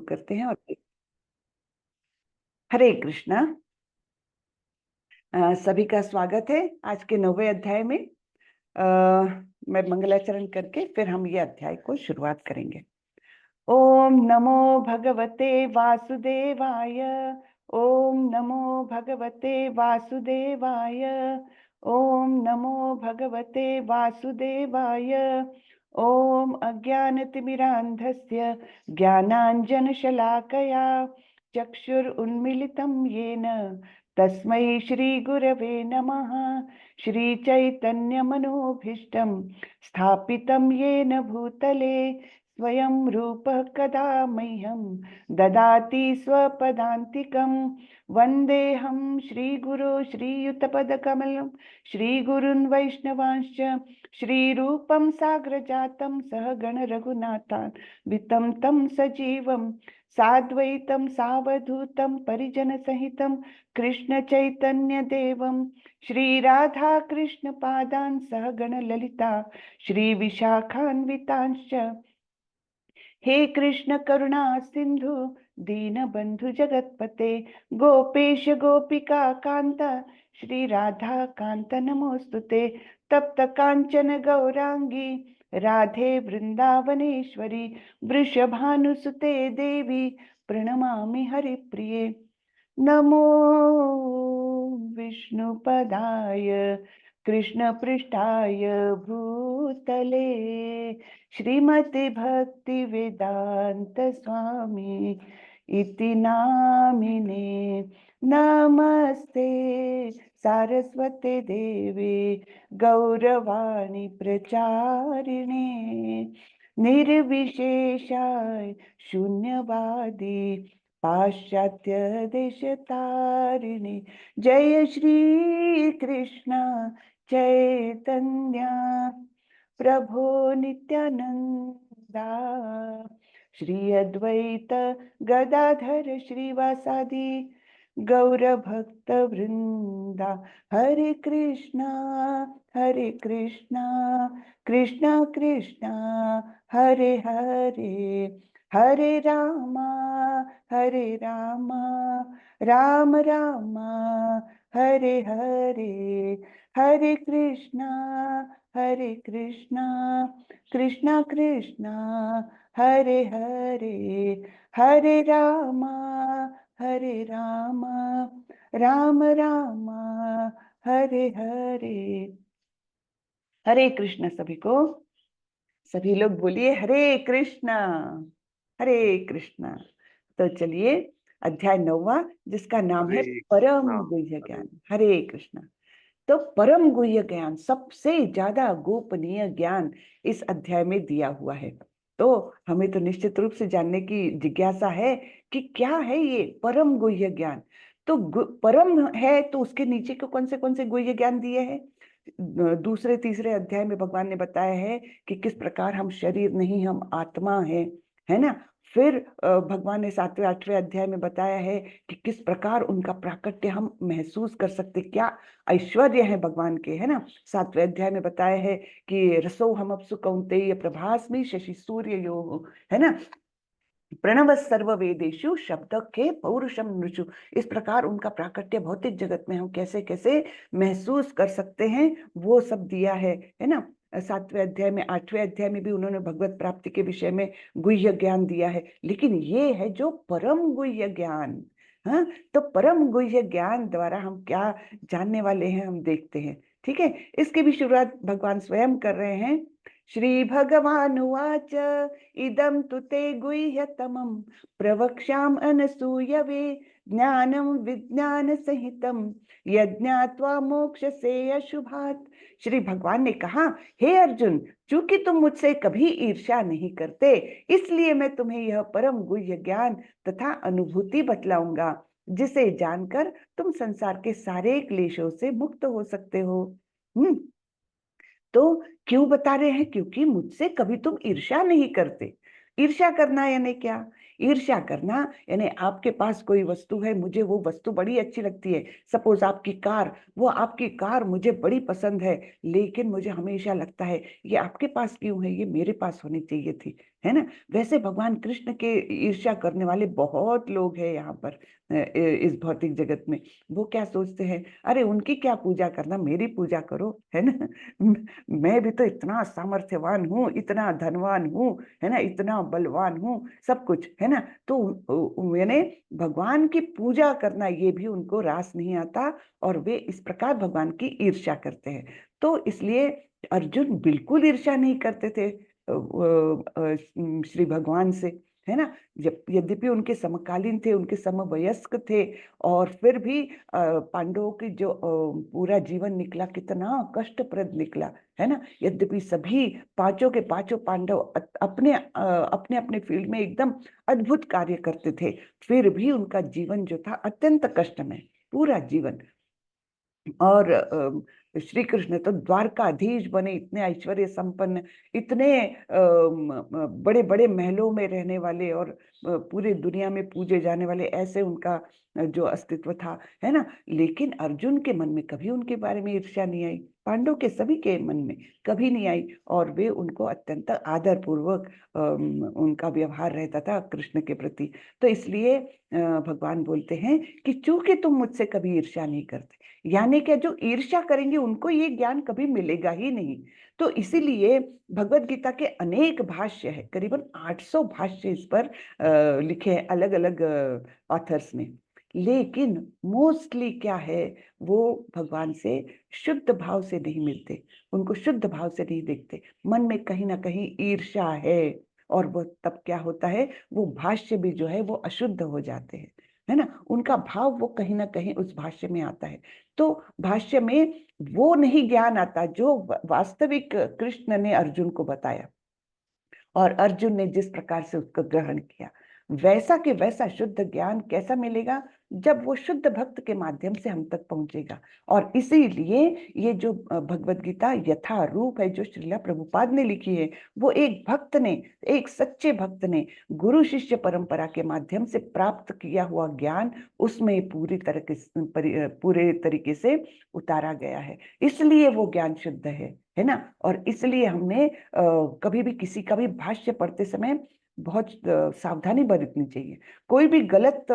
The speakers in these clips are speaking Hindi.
करते हैं। और हरे कृष्णा। सभी का स्वागत है आज के 9वें अध्याय में। मैं मंगलाचरण करके फिर हम ये अध्याय को शुरुआत करेंगे। ओम नमो भगवते वासुदेवाय। ओम नमो भगवते वासुदेवाय। ओम नमो भगवते वासुदेवाय। ओम अज्ञानतिमिरान्धस्य ज्ञानाञ्जनशलाकया चक्षुरुन्मीलितं येन तस्मै श्रीगुरवे नमः। श्रीचैतन्यमनोभीष्टं स्थापितं येन भूतले स्वयं रूपः कदा मह्यं ददाति स्वपदान्तिकं। वन्देऽहं श्रीगुरो श्रीयुतपदकमलं श्रीगुरुन् वैष्णवांश्च श्रीरूपं साग्रजातं सहगण रघुनाथान्वितं तं सजीवं साद्वैतं सावधूतं परिजनसहितं कृष्ण चैतन्य देवं श्रीराधा कृष्ण पादान् सहगण ललिता श्री विशाखान्वितांश्च। हे कृष्ण करुणा सिंधु दीनबंधु जगतपते गोपेश गोपिका कांत श्री राधा कांत नमोस्तुते। तप्त कांचन गौरांगी राधे वृंदावनेश्वरी वृषभानुसुते देवी प्रणमामि हरिप्रिये। नमो विष्णुपदाय कृष्ण पृष्ठाय भूतले श्रीमति भक्ति वेदांत स्वामी इति नामिने। नमस्ते सारस्वते देवे गौरवाणी प्रचारिणे निर्विशेषाय शून्यवादी पाश्चात्य देशतारिणे। जय श्री कृष्ण चैतन्य प्रभो नित्यानंदा श्री अद्वैत गदाधर श्रीवासादि गौर भक्त वृंदा। हरे कृष्णा कृष्णा कृष्णा हरे हरे हरे रामा राम रामा हरे हरे हरे कृष्णा कृष्णा कृष्णा हरे हरे हरे रामा राम रामा हरे हरे। हरे कृष्ण सभी को। सभी लोग बोलिए हरे कृष्णा हरे कृष्णा। तो चलिए अध्याय 9वां जिसका नाम है परम गुह्य ज्ञान। हरे कृष्णा। तो परम गुह्य ज्ञान सबसे ज्यादा गोपनीय ज्ञान इस अध्याय में दिया हुआ है। तो हमें तो निश्चित रूप से जानने की जिज्ञासा है कि क्या है ये परम गुह्य ज्ञान। तो परम है तो उसके नीचे के कौन से गुह्य ज्ञान दिए हैं। दूसरे तीसरे अध्याय में भगवान ने बताया है कि किस प्रकार हम शरीर नहीं हम आत्मा है ना। फिर भगवान ने 7वें 8वें अध्याय में बताया है कि किस प्रकार उनका प्राकट्य हम महसूस कर सकते, क्या ऐश्वर्य है भगवान के, है ना। 7वें अध्याय में बताया है कि रसो हम अपसु कौन्तेय प्रभास्मि शशि सूर्य यो, है ना। प्रणव सर्व वेदेशु शब्द के पौरुषम नृषु। इस प्रकार उनका प्राकट्य भौतिक जगत में हम कैसे कैसे महसूस कर सकते हैं वो सब दिया है ना। 7वें अध्याय में 8वें अध्याय में भी उन्होंने भगवत प्राप्ति के विषय में गुह्य ज्ञान दिया है। लेकिन ये है जो परम गुह्य ज्ञान। हाँ, तो परम गुह्य ज्ञान द्वारा हम क्या जानने वाले हैं हम देखते हैं। ठीक है, इसकी भी शुरुआत भगवान स्वयं कर रहे हैं। श्री भगवानुवाच इदं तु ते गुह्यतमं प्रवक्ष्याम अनसूयवे ज्ञानं विज्ञानसहितं यज्ञात्वा मोक्षसे अशुभात्। श्री भगवान ने कहा, हे अर्जुन, चूंकि तुम मुझसे कभी ईर्ष्या नहीं करते इसलिए मैं तुम्हें यह परम गुह्य ज्ञान तथा अनुभूति बतलाऊंगा जिसे जानकर तुम संसार के सारे क्लेशों से मुक्त हो सकते हो। तो क्यों बता रहे हैं? क्योंकि मुझसे कभी तुम ईर्ष्या नहीं करते। ईर्ष्या करना यानी क्या? ईर्ष्या करना यानी आपके पास कोई वस्तु है, मुझे वो वस्तु बड़ी अच्छी लगती है। सपोज आपकी कार, वो आपकी कार मुझे बड़ी पसंद है, लेकिन मुझे हमेशा लगता है ये आपके पास क्यों है, ये मेरे पास होनी चाहिए थी। है ना। वैसे भगवान कृष्ण के ईर्ष्या करने वाले बहुत लोग हैं यहाँ पर, इस भौतिक जगत में। वो क्या सोचते हैं, अरे उनकी क्या पूजा करना, मेरी पूजा करो, है ना। मैं भी तो इतना सामर्थ्यवान हूँ, इतना धनवान हूँ, है ना, इतना बलवान हूँ, सब कुछ, है ना। तो मैंने भगवान की पूजा करना ये भी उनको रास नहीं आता, और वे इस प्रकार भगवान की ईर्ष्या करते हैं। तो इसलिए अर्जुन बिल्कुल ईर्ष्या नहीं करते थे श्री भगवान से, है ना। जब यद्यपि उनके समकालीन थे, उनके समवयस्क थे, और फिर भी पांडवों की जो पूरा जीवन निकला कितना कष्टप्रद निकला, है ना। यद्यपि सभी पांचों के पांचों पांडव अपने अपने अपने फील्ड में एकदम अद्भुत कार्य करते थे, फिर भी उनका जीवन जो था अत्यंत कष्टमय, पूरा जीवन। और श्री कृष्ण तो द्वारकाधीश बने, इतने ऐश्वर्य संपन्न, इतने बड़े बड़े महलों में रहने वाले, और पूरे दुनिया में पूजे जाने वाले, ऐसे उनका जो अस्तित्व था, है ना। लेकिन अर्जुन के मन में कभी उनके बारे में ईर्ष्या नहीं आई, पांडव के सभी के मन में कभी नहीं आई, और वे उनको अत्यंत आदर पूर्वक उनका व्यवहार रहता था कृष्ण के प्रति। तो इसलिए भगवान बोलते हैं कि चूंकि तुम मुझसे कभी ईर्ष्या नहीं करते, यानी कि जो ईर्ष्या करेंगे उनको ये ज्ञान कभी मिलेगा ही नहीं। तो इसीलिए भगवत गीता के अनेक भाष्य है, करीबन 800 भाष्य इस पर लिखे हैं अलग अलग ऑथर्स ने। लेकिन मोस्टली क्या है, वो भगवान से शुद्ध भाव से नहीं मिलते, उनको शुद्ध भाव से नहीं देखते, मन में कहीं ना कहीं ईर्ष्या है, और वो तब क्या होता है, वो भाष्य भी जो है वो अशुद्ध हो जाते हैं, है ना। उनका भाव वो कहीं ना कहीं उस भाष्य में आता है, तो भाष्य में वो नहीं ज्ञान आता जो वास्तविक कृष्ण ने अर्जुन को बताया, और अर्जुन ने जिस प्रकार से उसको ग्रहण किया, वैसा के वैसा शुद्ध ज्ञान कैसा मिलेगा, जब वो शुद्ध भक्त के माध्यम से हम तक पहुंचेगा। और इसीलिए ये जो भगवत गीता यथा रूप है, जो श्रीला प्रभुपाद ने लिखी है, वो एक भक्त ने, एक सच्चे भक्त ने गुरु शिष्य परंपरा के माध्यम से प्राप्त किया हुआ ज्ञान, उसमें पूरे तरीके से उतारा गया है, इसलिए वो ज्ञान शुद्ध है ना। और इसलिए हमने कभी भी किसी का भी भाष्य पढ़ते समय बहुत सावधानी बरतनी चाहिए। कोई भी गलत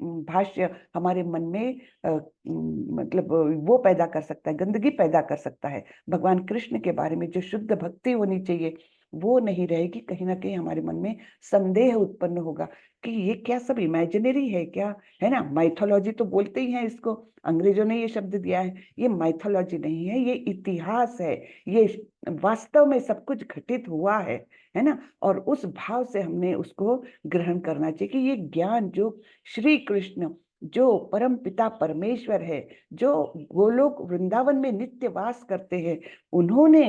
भाष्य हमारे मन में मतलब वो पैदा कर सकता है, गंदगी पैदा कर सकता है। भगवान कृष्ण के बारे में जो शुद्ध भक्ति होनी चाहिए वो नहीं रहेगी, कहीं ना कहीं हमारे मन में संदेह उत्पन्न होगा कि ये क्या सब इमेजिनरी है क्या, है ना। माइथोलॉजी तो बोलते ही हैं इसको, अंग्रेजों ने ये शब्द दिया है, ये माइथोलॉजी नहीं है, ये इतिहास है, ये वास्तव में सब कुछ घटित हुआ है ना। और उस भाव से हमने उसको ग्रहण करना चाहिए कि ये ज्ञान जो श्री कृष्ण, जो परम पिता परमेश्वर है, जो गोलोक वृंदावन में नित्य वास करते हैं, उन्होंने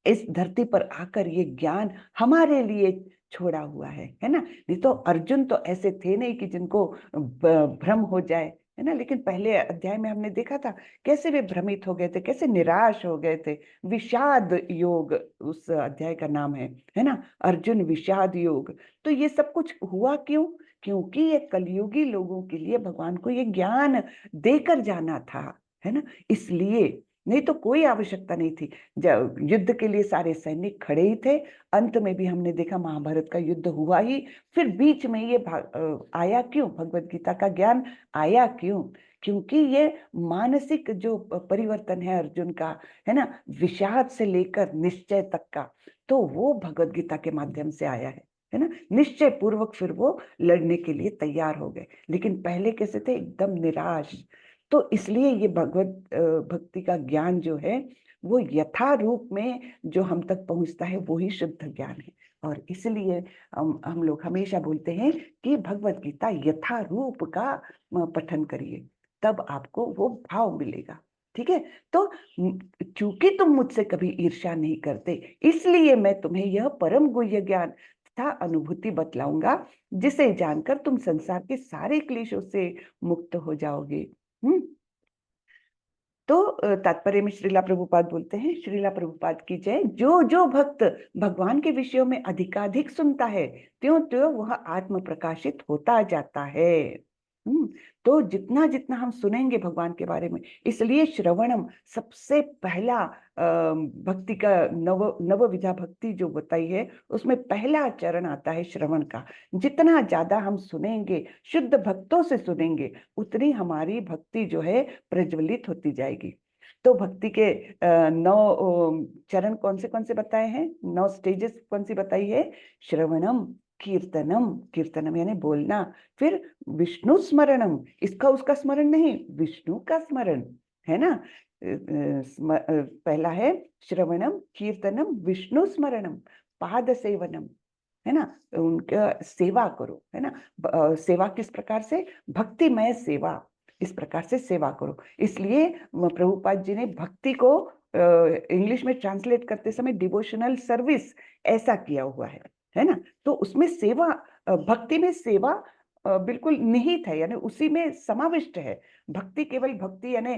इस धरती पर आकर ये ज्ञान हमारे लिए छोड़ा हुआ है ना। नहीं तो अर्जुन तो ऐसे थे नहीं कि जिनको भ्रम हो जाए, है ना। लेकिन पहले अध्याय में हमने देखा था कैसे वे भ्रमित हो गए थे, कैसे निराश हो गए थे। विषाद योग उस अध्याय का नाम है ना, अर्जुन विषाद योग। तो ये सब कुछ हुआ क्यों, क्योंकि ये कलयुगी लोगों के लिए भगवान को ये ज्ञान देकर जाना था, है ना। इसलिए, नहीं तो कोई आवश्यकता नहीं थी। जब युद्ध के लिए सारे सैनिक खड़े ही थे, अंत में भी हमने देखा महाभारत का युद्ध हुआ ही, फिर बीच में ये आया क्यों, भगवत गीता का ज्ञान आया क्यों, क्योंकि ये मानसिक जो परिवर्तन है अर्जुन का, है ना, विषाद से लेकर निश्चय तक का, तो वो भगवत गीता के माध्यम से आया है ना। निश्चय पूर्वक फिर वो लड़ने के लिए तैयार हो गए, लेकिन पहले कैसे थे, एकदम निराश। तो इसलिए ये भगवत भक्ति का ज्ञान जो है वो यथा रूप में जो हम तक पहुंचता है वो ही शुद्ध ज्ञान है। और इसलिए हम लोग हमेशा बोलते हैं कि भगवत गीता यथा रूप का पठन करिए, तब आपको वो भाव मिलेगा। ठीक है। तो चूंकि तुम मुझसे कभी ईर्ष्या नहीं करते, इसलिए मैं तुम्हें यह परम गुह्य ज्ञान तथा अनुभूति बतलाऊंगा, जिसे जानकर तुम संसार के सारे क्लेशों से मुक्त हो जाओगे। हम्म। तो तात्पर्य में श्रीला प्रभुपाद बोलते हैं, श्रीला प्रभुपाद की जय। जो जो भक्त भगवान के विषयों में अधिकाधिक सुनता है, त्यों त्यों वह आत्म प्रकाशित होता जाता है। तो जितना जितना हम सुनेंगे भगवान के बारे में, इसलिए श्रवणम सबसे पहला भक्ति का नव नव विधा भक्ति जो बताई है, उसमें पहला चरण आता है श्रवण का। जितना ज्यादा हम सुनेंगे, शुद्ध भक्तों से सुनेंगे, उतनी हमारी भक्ति जो है प्रज्वलित होती जाएगी। तो भक्ति के 9 चरण कौन से बताए हैं, 9 स्टेजेस कौन सी बताई है? श्रवणम, कीर्तनम, कीर्तनम यानी बोलना, फिर विष्णु स्मरणम, इसका उसका स्मरण नहीं, विष्णु का स्मरण, है ना। पहला है श्रवणम, कीर्तनम, विष्णु स्मरणम, पाद सेवनम, है ना, उनका सेवा करो, है ना। सेवा किस प्रकार से? भक्तिमय सेवा, इस प्रकार से सेवा करो। इसलिए प्रभुपाद जी ने भक्ति को इंग्लिश में ट्रांसलेट करते समय डिवोशनल सर्विस ऐसा किया हुआ है ना। तो उसमें सेवा, भक्ति में सेवा बिल्कुल निहित है, यानी उसी में समाविष्ट है। भक्ति केवल भक्ति यानी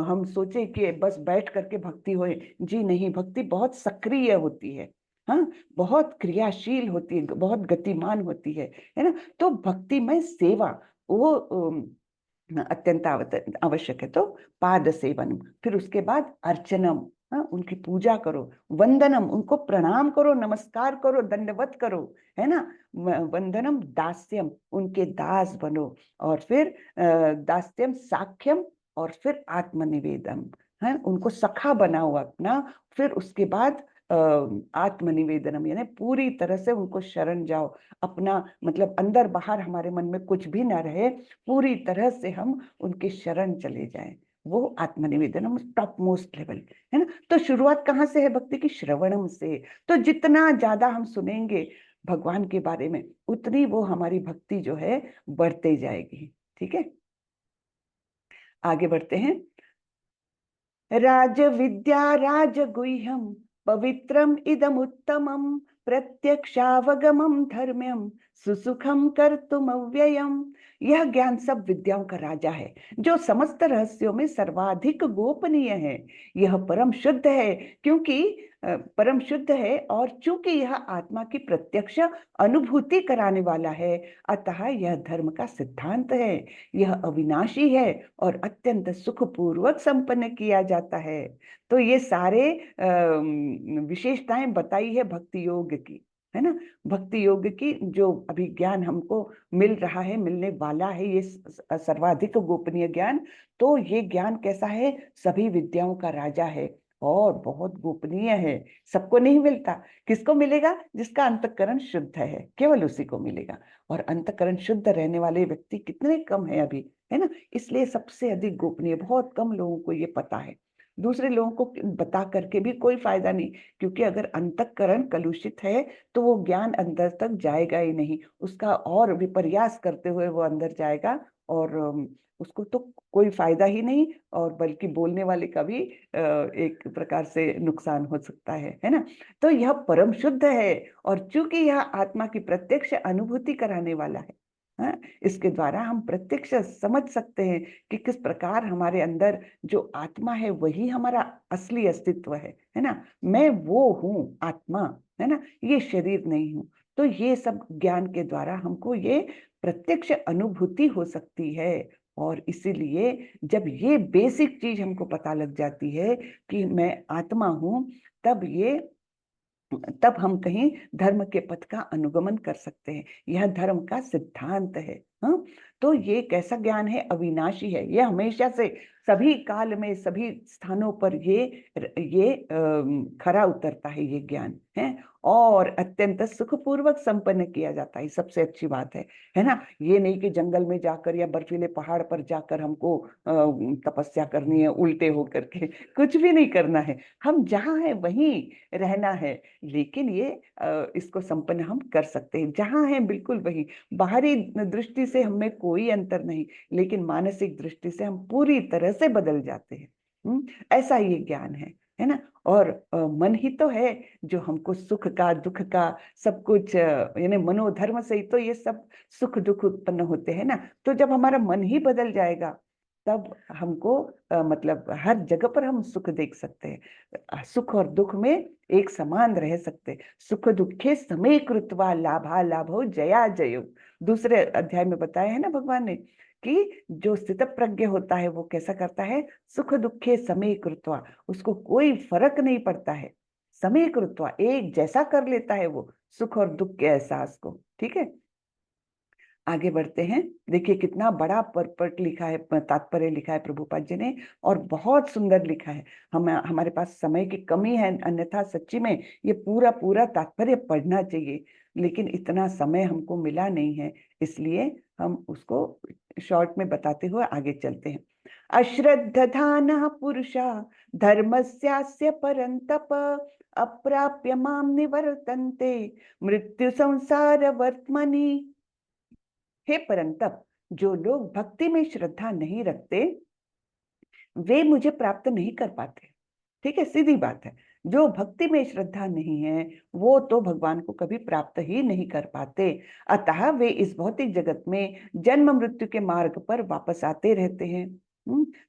हम सोचे कि बस बैठ करके भक्ति होए, जी नहीं, भक्ति बहुत सक्रिय होती है, हाँ, बहुत क्रियाशील होती है, बहुत गतिमान होती है ना। तो भक्ति में सेवा वो अत्यंत आवश्यक है। तो पाद सेवनम, फिर उसके बाद अर्चनम, हाँ, उनकी पूजा करो, वंदनम, उनको प्रणाम करो, नमस्कार करो, दंडवत करो, है ना। वंदनम, दास्यम, उनके दास बनो, और फिर दास्यम साख्यम, और फिर आत्मनिवेदन, है, उनको सखा बनाओ अपना। फिर उसके बाद आत्मनिवेदनम यानी पूरी तरह से उनको शरण जाओ, अपना मतलब अंदर बाहर हमारे मन में कुछ भी ना रहे, पूरी तरह से हम उनके शरण चले जाएं, वो आत्मनिवेदनम टॉप मोस्ट लेवल, है ना। तो शुरुआत कहाँ से है भक्ति की? श्रवणम से। तो जितना ज्यादा हम सुनेंगे भगवान के बारे में, उतनी वो हमारी भक्ति जो है बढ़ते जाएगी। ठीक है, आगे बढ़ते हैं। राज विद्या राजगुह्यम पवित्रम इदम उत्तमम प्रत्यक्षावगमम धर्म्यम सुसुखम कर्तुम अव्ययम। यह ज्ञान सब विद्याओं का राजा है, जो समस्त रहस्यों में सर्वाधिक गोपनीय है। यह परम शुद्ध है, क्योंकि परम शुद्ध है, और चूंकि यह आत्मा की प्रत्यक्ष अनुभूति कराने वाला है, अतः यह धर्म का सिद्धांत है। यह अविनाशी है और अत्यंत सुखपूर्वक संपन्न किया जाता है। तो ये सारे विशेषताएं बताई है भक्ति योग की, है ना। भक्ति योग की जो अभी ज्ञान हमको मिल रहा है, मिलने वाला है, ये सर्वाधिक गोपनीय ज्ञान। तो ये ज्ञान कैसा है? सभी विद्याओं का राजा है और बहुत गोपनीय है, सबको नहीं मिलता। किसको मिलेगा? जिसका अंतःकरण शुद्ध है, केवल उसी को मिलेगा। और अंतःकरण शुद्ध रहने वाले व्यक्ति कितने कम है अभी, है ना। इसलिए सबसे अधिक गोपनीय, बहुत कम लोगों को ये पता है। दूसरे लोगों को बता करके भी कोई फायदा नहीं, क्योंकि अगर अंतःकरण कलुषित है तो वो ज्ञान अंदर तक जाएगा ही नहीं, उसका और विपर्यास करते हुए वो अंदर जाएगा, और उसको तो कोई फायदा ही नहीं, और बल्कि बोलने वाले का भी एक प्रकार से नुकसान हो सकता है ना। तो यह परम शुद्ध है, और चूंकि यह आत्मा की प्रत्यक्ष अनुभूति कराने वाला है, हाँ, इसके द्वारा हम प्रत्यक्ष समझ सकते हैं कि किस प्रकार हमारे अंदर जो आत्मा है वही हमारा असली अस्तित्व है ना। मैं वो हूँ आत्मा, है ना, ये शरीर नहीं हूँ। तो ये सब ज्ञान के द्वारा हमको ये प्रत्यक्ष अनुभूति हो सकती है। और इसीलिए जब ये बेसिक चीज हमको पता लग जाती है कि मैं आत्मा हूँ, तब हम कहीं धर्म के पथ का अनुगमन कर सकते हैं। यह धर्म का सिद्धांत है, हाँ। तो ये कैसा ज्ञान है? अविनाशी है। यह हमेशा से सभी काल में सभी स्थानों पर ये खरा उतरता है, ये ज्ञान है, और अत्यंत सुखपूर्वक संपन्न किया जाता है। सबसे अच्छी बात है ना। ये नहीं कि जंगल में जाकर या बर्फीले पहाड़ पर जाकर हमको तपस्या करनी है उल्टे होकर के, कुछ भी नहीं करना है। हम जहाँ हैं वहीं रहना है, लेकिन ये इसको संपन्न हम कर सकते हैं जहां हैं, बिल्कुल वही। बाहरी दृष्टि से हमें कोई अंतर नहीं, लेकिन मानसिक दृष्टि से हम पूरी तरह से बदल जाते हैं। ऐसा ये ज्ञान है ना। और मन ही तो है जो हमको सुख का, दुख का, सब कुछ यानी मनोधर्म से ही तो ये सब सुख दुख उत्पन्न होते हैं ना। तो जब हमारा मन ही बदल जाएगा, तब हमको मतलब हर जगह पर हम सुख देख सकते हैं, सुख और दुख में एक समान रह सकते। सुख दुखे समे कृत्वा लाभा लाभो जया जयो, दूसरे अध्याय में बताया है ना भगवान ने कि जो स्थित प्रज्ञ होता है वो कैसा करता है, सुख दुखे समे कृत्वा, उसको कोई फर्क नहीं पड़ता है, समे कृत्वा एक जैसा कर लेता है वो सुख और दुख के एहसास को। ठीक है, आगे बढ़ते हैं। देखिए कितना बड़ा परपट लिखा है, तात्पर्य लिखा है प्रभुपाद जी ने, और बहुत सुंदर लिखा है। हमारे पास समय की कमी है, अन्यथा सच्ची में ये पूरा पूरा तात्पर्य पढ़ना चाहिए, लेकिन इतना समय हमको मिला नहीं है, इसलिए हम उसको शॉर्ट में बताते हुए आगे चलते हैं। अश्रद्धधानः पुरुषा धर्मस्यास्य परन्तप अप्राप्य माम निवर्तन्ते मृत्यु संसार वर्त्मनि। हे परंतप, जो लोग भक्ति में श्रद्धा नहीं रखते वे मुझे प्राप्त नहीं कर पाते। ठीक है, सीधी बात है, जो भक्ति में श्रद्धा नहीं है वो तो भगवान को कभी प्राप्त ही नहीं कर पाते। अतः वे इस भौतिक जगत में जन्म मृत्यु के मार्ग पर वापस आते रहते हैं।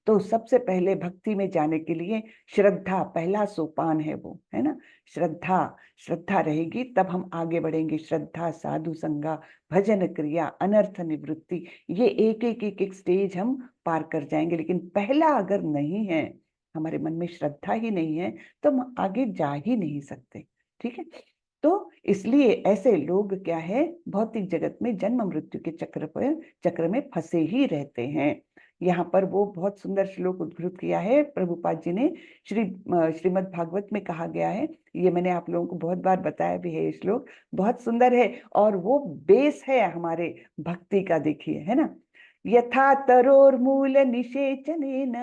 तो सबसे पहले भक्ति में जाने के लिए श्रद्धा पहला सोपान है, वो है ना, श्रद्धा। श्रद्धा रहेगी तब हम आगे बढ़ेंगे। श्रद्धा, साधु संगा, भजन क्रिया, अनर्थ निवृत्ति, ये एक एक एक एक स्टेज हम पार कर जाएंगे। लेकिन पहला अगर नहीं है, हमारे मन में श्रद्धा ही नहीं है, तो हम आगे जा ही नहीं सकते। ठीक है, तो इसलिए ऐसे लोग क्या है, भौतिक जगत में जन्म मृत्यु के चक्र में फंसे ही रहते हैं। यहाँ पर वो बहुत सुंदर श्लोक उद्धृत किया है प्रभुपाद जी ने, श्रीमद् भागवत में कहा गया है। ये मैंने आप लोगों को बहुत बार बताया भी है, ये श्लोक बहुत सुंदर है और वो बेस है हमारे भक्ति का। देखिए, है ना, यथा तरोर्मूल निषेचनेन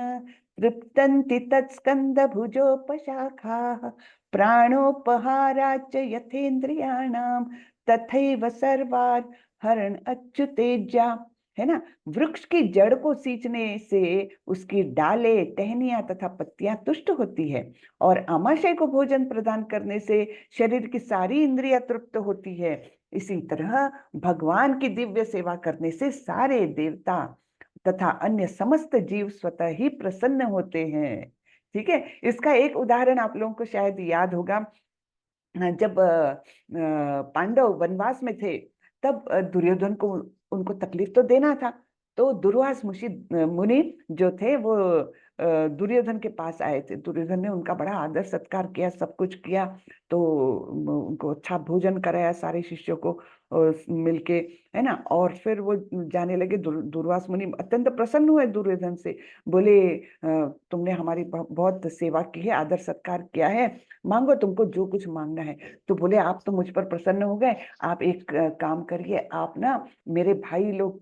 तृप्तन्ति तत्स्कंद भुजोपशाखाः प्राणोपहाराच यथेन्द्रियाणाम तथैव सर्वाद हरण अच्युतेज्या। है ना, वृक्ष की जड़ को सींचने से उसकी डालें, टहनियां तथा पत्तियां तुष्ट होती है, और आमाशय को भोजन प्रदान करने से शरीर की सारी इंद्रियां तृप्त होती है। इसी तरह भगवान की दिव्य सेवा करने से सारे देवता तथा अन्य समस्त जीव स्वतः ही प्रसन्न होते हैं। ठीक है, इसका एक उदाहरण आप लोगों को शायद याद होगा। जब पांडव वनवास में थे, तब दुर्योधन को उनको तकलीफ तो देना था, तो दुर्वास मुनि जो थे वो दुर्योधन के पास आए थे। दुर्योधन ने उनका बड़ा आदर सत्कार किया, सब कुछ किया, तो उनको अच्छा भोजन कराया सारे शिष्यों को मिलके, है ना। और फिर वो जाने लगे। दुर्वास मुनि अत्यंत प्रसन्न हुए दुर्योधन से, बोले तुमने हमारी बहुत सेवा की है, आदर सत्कार किया है, मांगो तुमको जो कुछ मांगना है। तो बोले आप तो मुझ पर प्रसन्न हो गए, आप एक काम करिए, आप ना मेरे भाई लोग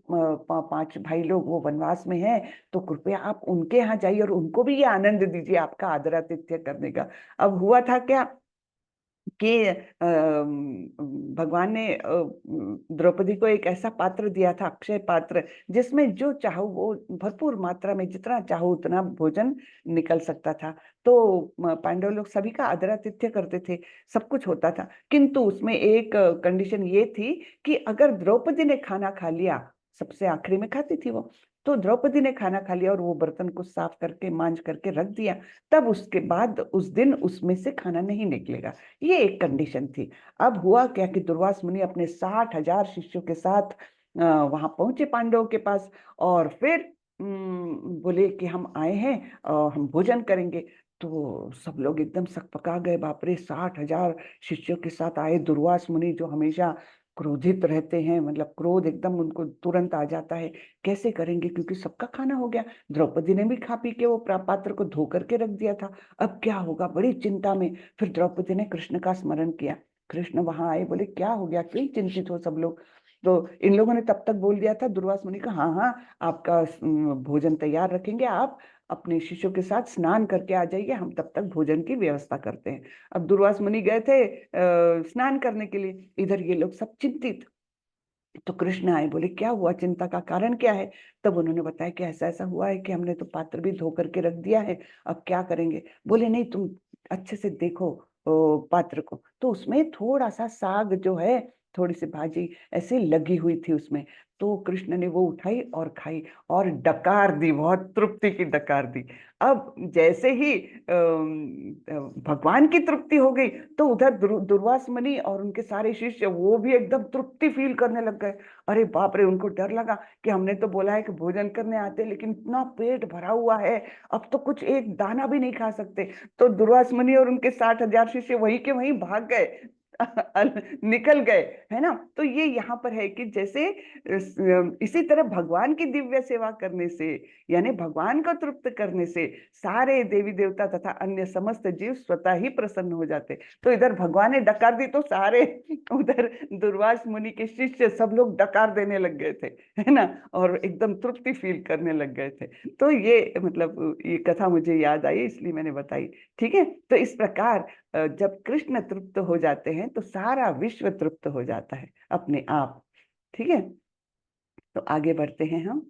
5 भाई लोग वो वनवास में हैं, तो कृपया आप उनके यहाँ जाइए और उनको भी ये आनंद दीजिए आपका आदरातिथ्य करने का। अब हुआ था क्या कि भगवान ने द्रौपदी को एक ऐसा पात्र दिया था, अक्षय पात्र, जिसमें जो चाहो वो भरपूर मात्रा में जितना चाहो उतना भोजन निकल सकता था। तो पांडव लोग सभी का आदरातिथ्य करते थे, सब कुछ होता था, किंतु उसमें एक कंडीशन ये थी कि अगर द्रौपदी ने खाना खा लिया, सबसे आखिरी में खाती थी वो, तो द्रौपदी ने खाना खा लिया और वो बर्तन को साफ करके मांज करके रख दिया, तब उसके बाद उस दिन उसमें से खाना नहीं निकलेगा। ये एक कंडीशन थी। अब हुआ क्या कि दुर्वास मुनि अपने 60,000 शिष्यों के साथ वहां पहुंचे पांडवों के पास, और फिर बोले कि हम आए हैं और हम भोजन करेंगे। तो सब लोग एकदम सकपका गए, बाप रे, 60,000 शिष्यों के साथ आए दुर्वास मुनि, जो हमेशा क्रोधित रहते हैं, मतलब क्रोध एकदम उनको तुरंत आ जाता है, कैसे करेंगे, क्योंकि सबका खाना हो गया, द्रौपदी ने भी खा पी के वो पात्र को धो करके रख दिया था, अब क्या होगा, बड़ी चिंता में। फिर द्रौपदी ने कृष्ण का स्मरण किया, कृष्ण वहां आए, बोले क्या हो गया, क्यों चिंतित हो सब लोग। तो इन लोगों ने तब तक बोल दिया था दुर्वास मुनि का, हाँ हाँ आपका भोजन तैयार रखेंगे, आप अपने शिष्यों के साथ स्नान करके आ जाइए, हम तब तक भोजन की व्यवस्था करते हैं। अब दुर्वास मुनि गए थे स्नान करने के लिए, इधर ये लोग सब चिंतित। तो कृष्ण आए, बोले क्या हुआ, चिंता का कारण क्या है। तब उन्होंने बताया कि ऐसा ऐसा हुआ है कि हमने तो पात्र भी धो करके रख दिया है, अब क्या करेंगे। बोले नहीं, तुम अच्छे से देखो पात्र को, तो उसमें थोड़ा सा साग जो है थोड़ी सी भाजी ऐसे लगी हुई थी उसमें, तो कृष्ण ने वो उठाई और खाई और डकार दी, बहुत तृप्ति की डकार दी। अब जैसे ही भगवान की तृप्ति हो गई, तो उधर दुर्वास मुनि और उनके सारे शिष्य वो भी एकदम तृप्ति फील करने लग गए। अरे बाप रे, उनको डर लगा कि हमने तो बोला है कि भोजन करने आते, लेकिन इतना पेट भरा हुआ है, अब तो कुछ एक दाना भी नहीं खा सकते। तो दुर्वास मुनि और उनके 60,000 शिष्य वहीं के वहीं भाग गए, निकल गए, है ना। तो ये यहाँ पर है कि जैसे इसी तरह भगवान की दिव्य सेवा करने से, यानी भगवान को तृप्त करने से, सारे देवी देवता तथा अन्य समस्त जीव स्वतः ही प्रसन्न हो जाते। तो इधर भगवान ने डकार दी तो सारे उधर दुर्वास मुनि के शिष्य सब लोग डकार देने लग गए थे, है ना, और एकदम तृप्ति फील करने लग गए थे। तो ये मतलब ये कथा मुझे याद आई, इसलिए मैंने बताई। ठीक है, तो इस प्रकार जब कृष्ण तृप्त हो जाते हैं तो सारा विश्व तृप्त हो जाता है अपने आप। ठीक है, तो आगे बढ़ते हैं हम।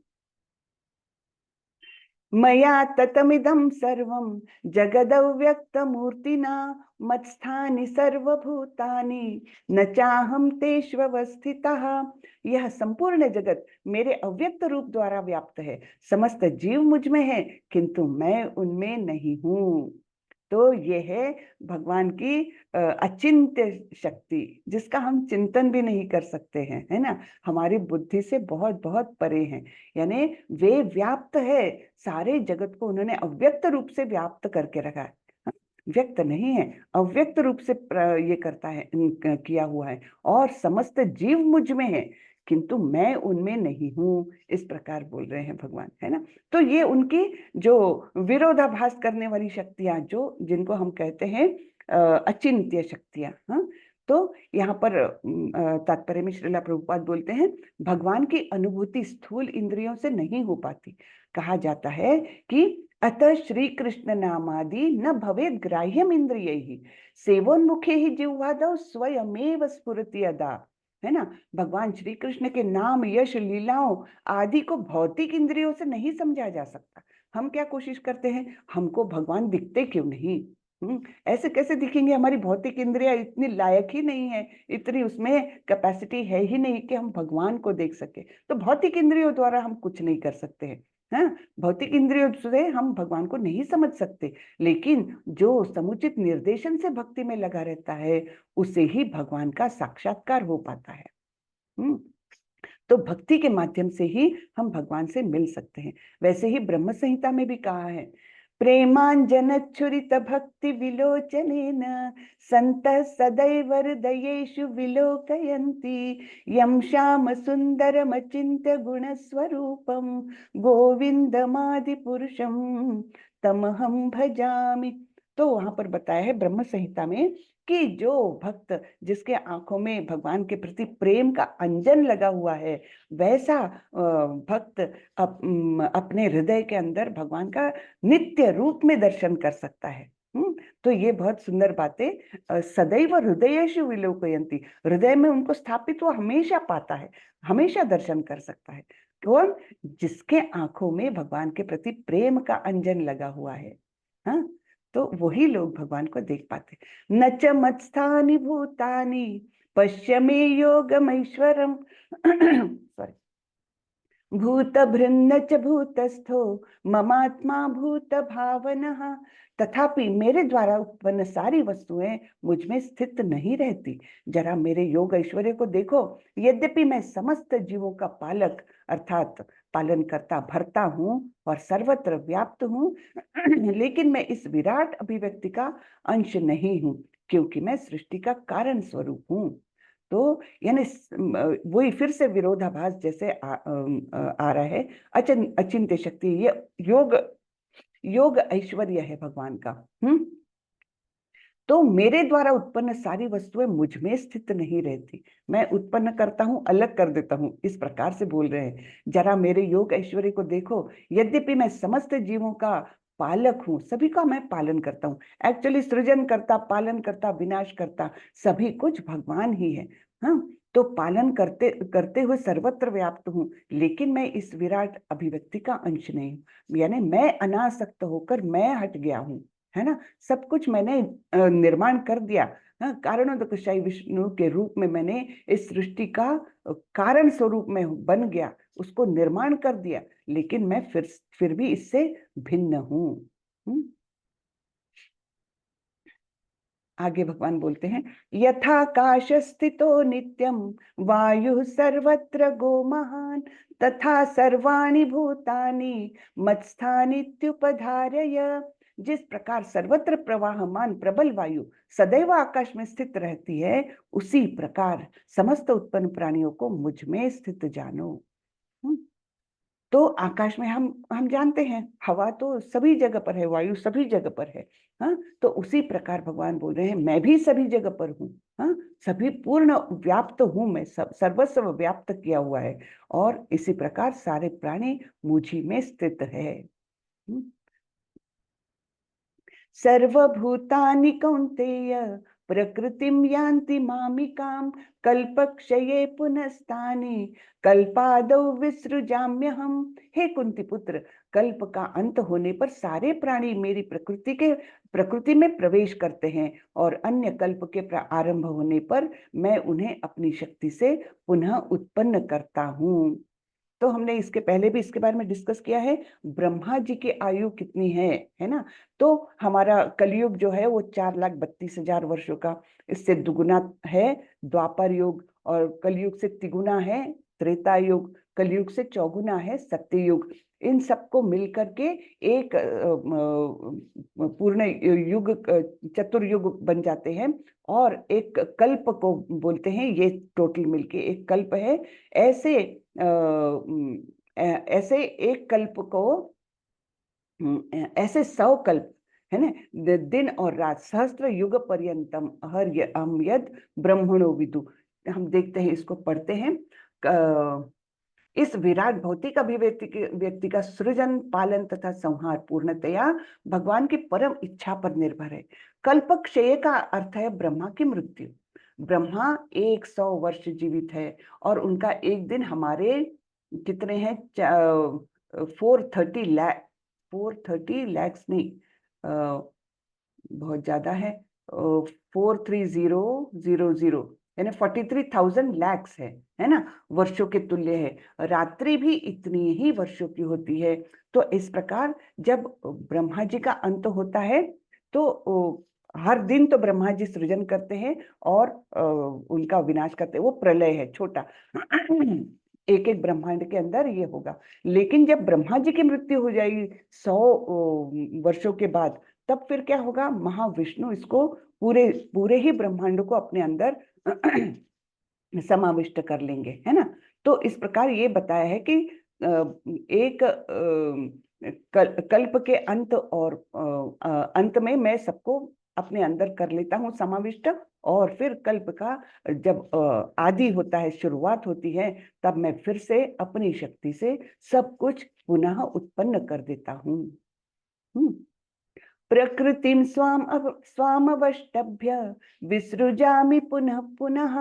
मया ततमिदं सर्वं जगदव्यक्तमूर्तिना मत्स्थानि सर्वभूतानि न चाहं तेष्वस्थितः। यह संपूर्ण जगत मेरे अव्यक्त रूप द्वारा व्याप्त है, समस्त जीव मुझ में है, किंतु मैं उनमें नहीं हूँ। तो ये है भगवान की अचिंत्य शक्ति, जिसका हम चिंतन भी नहीं कर सकते हैं, है ना, हमारी बुद्धि से बहुत बहुत परे हैं। यानी वे व्याप्त है, सारे जगत को उन्होंने अव्यक्त रूप से व्याप्त करके रखा है। हाँ, व्यक्त नहीं है, अव्यक्त रूप से ये करता है, किया हुआ है, और समस्त जीव मुझ में है, किंतु मैं उनमें नहीं हूं, इस प्रकार बोल रहे हैं भगवान, है ना। तो ये उनकी जो विरोधाभास करने वाली शक्तियां, जो जिनको हम कहते हैं अचिंत्य शक्तियां। हाँ, तो यहाँ पर तात्पर्य में श्रीला प्रभुपाद बोलते हैं, भगवान की अनुभूति स्थूल इंद्रियों से नहीं हो पाती। कहा जाता है कि अतः श्री कृष्ण नामादि न भवेद ग्राह्यम इंद्रियैहि सेवोन्मुखे ही जिह्वादौ स्वयमेव स्फुरति यदा। है ना, भगवान श्री कृष्ण के नाम, यश, लीलाओं आदि को भौतिक इंद्रियों से नहीं समझा जा सकता। हम क्या कोशिश करते हैं, हमको भगवान दिखते क्यों नहीं, ऐसे कैसे दिखेंगे, हमारी भौतिक इंद्रियां इतनी लायक ही नहीं है, इतनी उसमें कैपेसिटी है ही नहीं कि हम भगवान को देख सके। तो भौतिक इंद्रियों द्वारा हम कुछ नहीं कर सकते हैं। हाँ, भौतिक इंद्रियों से हम भगवान को नहीं समझ सकते, लेकिन जो समुचित निर्देशन से भक्ति में लगा रहता है, उसे ही भगवान का साक्षात्कार हो पाता है। तो भक्ति के माध्यम से ही हम भगवान से मिल सकते हैं। वैसे ही ब्रह्म संहिता में भी कहा है, प्रेमांजनच्छुरित भक्ति विलोचनेन संतः सदैव हृदयेषु विलोकयन्ति यं श्याम सुंदरमचिन्त्य गुणस्वरूपं गोविंदमादि पुरुषं तमहं भजामि। तो वहां पर बताया है ब्रह्म संहिता में कि जो भक्त, जिसके आंखों में भगवान के प्रति प्रेम का अंजन लगा हुआ है, वैसा भक्त अपने हृदय के अंदर भगवान का नित्य रूप में दर्शन कर सकता है। तो ये बहुत सुंदर बातें, सदैव हृदयेषु विलोकयन्ति, हृदय में उनको स्थापित वो हमेशा पाता है, हमेशा दर्शन कर सकता है। कौन? जिसके आंखों में भगवान के प्रति प्रेम का अंजन लगा हुआ है। हाँ, तो वही लोग भगवान को देख पाते। न च मत्स्थानि भूतानि पश्य मे योगमैश्वरम सॉरी भूत भृन्न च भूतस्थो ममात्मा भूत भावनः। तथापि मेरे द्वारा उत्पन्न सारी वस्तुएं मुझ में स्थित नहीं रहती। जरा मेरे योग ऐश्वर्य को देखो। यद्यपि मैं समस्त जीवों का पालक अर्थात पालन करता भरता हूँ और सर्वत्र व्याप्त हूँ, लेकिन मैं इस विराट अभिव्यक्ति का अंश नहीं हूँ, क्योंकि मैं सृष्टि का कारण स्वरूप हूँ। तो यानी वही फिर से विरोधाभास जैसे आ रहा है। अचिंत्य शक्ति, ये योग ऐश्वर्य है भगवान का। तो मेरे द्वारा उत्पन्न सारी वस्तुएं मुझ में स्थित नहीं रहती, मैं उत्पन्न करता हूं, अलग कर देता हूं, इस प्रकार से बोल रहे हैं। जरा मेरे योग ऐश्वर्य को देखो। यद्यपि मैं समस्त जीवों का पालक हूं, सभी का मैं पालन करता हूँ। एक्चुअली सृजन करता, पालन करता, विनाश करता सभी कुछ भगवान ही है। हाँ, तो पालन करते करते हुए सर्वत्र व्याप्त हूँ, लेकिन मैं इस विराट अभिव्यक्ति का अंश नहीं हूँ। यानी मैं अनासक्त होकर मैं हट गया हूँ, है ना। सब कुछ मैंने निर्माण कर दिया, हाँ, कारणोदकशाई विष्णु के रूप में मैंने इस सृष्टि का कारण स्वरूप में बन गया, उसको निर्माण कर दिया, लेकिन मैं फिर भी इससे भिन्न हूँ। आगे भगवान बोलते हैं, यथाकाश स्थितो नित्यम वायु सर्वत्र गो महान तथा सर्वाणि भूतानि मत्स्थानित्युपधारय। जिस प्रकार सर्वत्र प्रवाहमान प्रबल वायु सदैव आकाश में स्थित रहती है, उसी प्रकार समस्त उत्पन्न प्राणियों को मुझ में स्थित जानो। तो आकाश में हम जानते हैं हवा तो सभी जगह पर है, वायु सभी जगह पर है। हाँ, तो उसी प्रकार भगवान बोल रहे हैं मैं भी सभी जगह पर हूँ। हाँ, सभी पूर्ण व्याप्त हूँ, मैं सर्वस्व व्याप्त किया हुआ है, और इसी प्रकार सारे प्राणी मुझी में स्थित है। सर्वभूतानि कौन्तेय प्रकृतिं यान्ति मामिकां कल्पक्षये पुनस्तानि कल्पादौ विसृजाम्यहम्। हे कुंती पुत्र, कल्प का अंत होने पर सारे प्राणी मेरी प्रकृति में प्रवेश करते हैं, और अन्य कल्प के आरंभ होने पर मैं उन्हें अपनी शक्ति से पुनः उत्पन्न करता हूँ। तो हमने इसके पहले भी इसके बारे में डिस्कस किया है, ब्रह्मा जी की आयु कितनी है ना। तो हमारा कलयुग जो है वो 4,32,000 वर्षों का, इससे दुगुना है द्वापर युग, और कलयुग से तिगुना है त्रेता युग, कलयुग से चौगुना है सत्य युग। इन सबको मिलकर के एक पूर्ण युग, चतुर्युग बन जाते हैं, और एक कल्प को बोलते हैं, ये टोटल मिलके एक कल्प है। ऐसे ऐसे एक कल्प को, ऐसे 100 कल्प है ना, दिन और रात सहस्त्र युग पर्यंतम अहर्यम यद ब्रह्मणो विदु। हम देखते हैं, इसको पढ़ते हैं। इस विराट भौतिक व्यक्ति का सृजन, पालन तथा संहार पूर्णतया भगवान की परम इच्छा पर निर्भर है। कल्पक्षय का अर्थ है ब्रह्मा की मृत्यु। ब्रह्मा 100 वर्ष जीवित है, और उनका एक दिन हमारे कितने हैं, 430 लैक्स नहीं, बहुत ज्यादा है, 43000, यानी 43,000 लैक्स है ना, वर्षों के तुल्य है। रात्रि भी इतनी ही वर्षों की होती है। तो इस प्रकार जब ब्रह्मा जी का अंत होता है, तो हर दिन तो ब्रह्मा जी सृजन करते हैं और उनका विनाश करते हैं, वो प्रलय है छोटा। एक एक ब्रह्मांड के अंदर ये होगा। लेकिन जब ब्रह्मा जी की मृत्यु हो जाएगी 100 वर्षों के बाद, तब फिर क्या होगा, महाविष्णु इसको पूरे पूरे ही ब्रह्मांड को अपने अंदर समाविष्ट कर लेंगे, है ना। तो इस प्रकार ये बताया है कि एक कल्प के अंत और अंत में मैं सबको अपने अंदर कर लेता हूँ समाविष्ट, और फिर कल्प का जब आदि होता है, शुरुआत होती है, तब मैं फिर से अपनी शक्ति से सब कुछ पुनः उत्पन्न कर देता हूँ। प्रकृतिं स्वामवष्टभ्य विसृजामि पुनः पुनः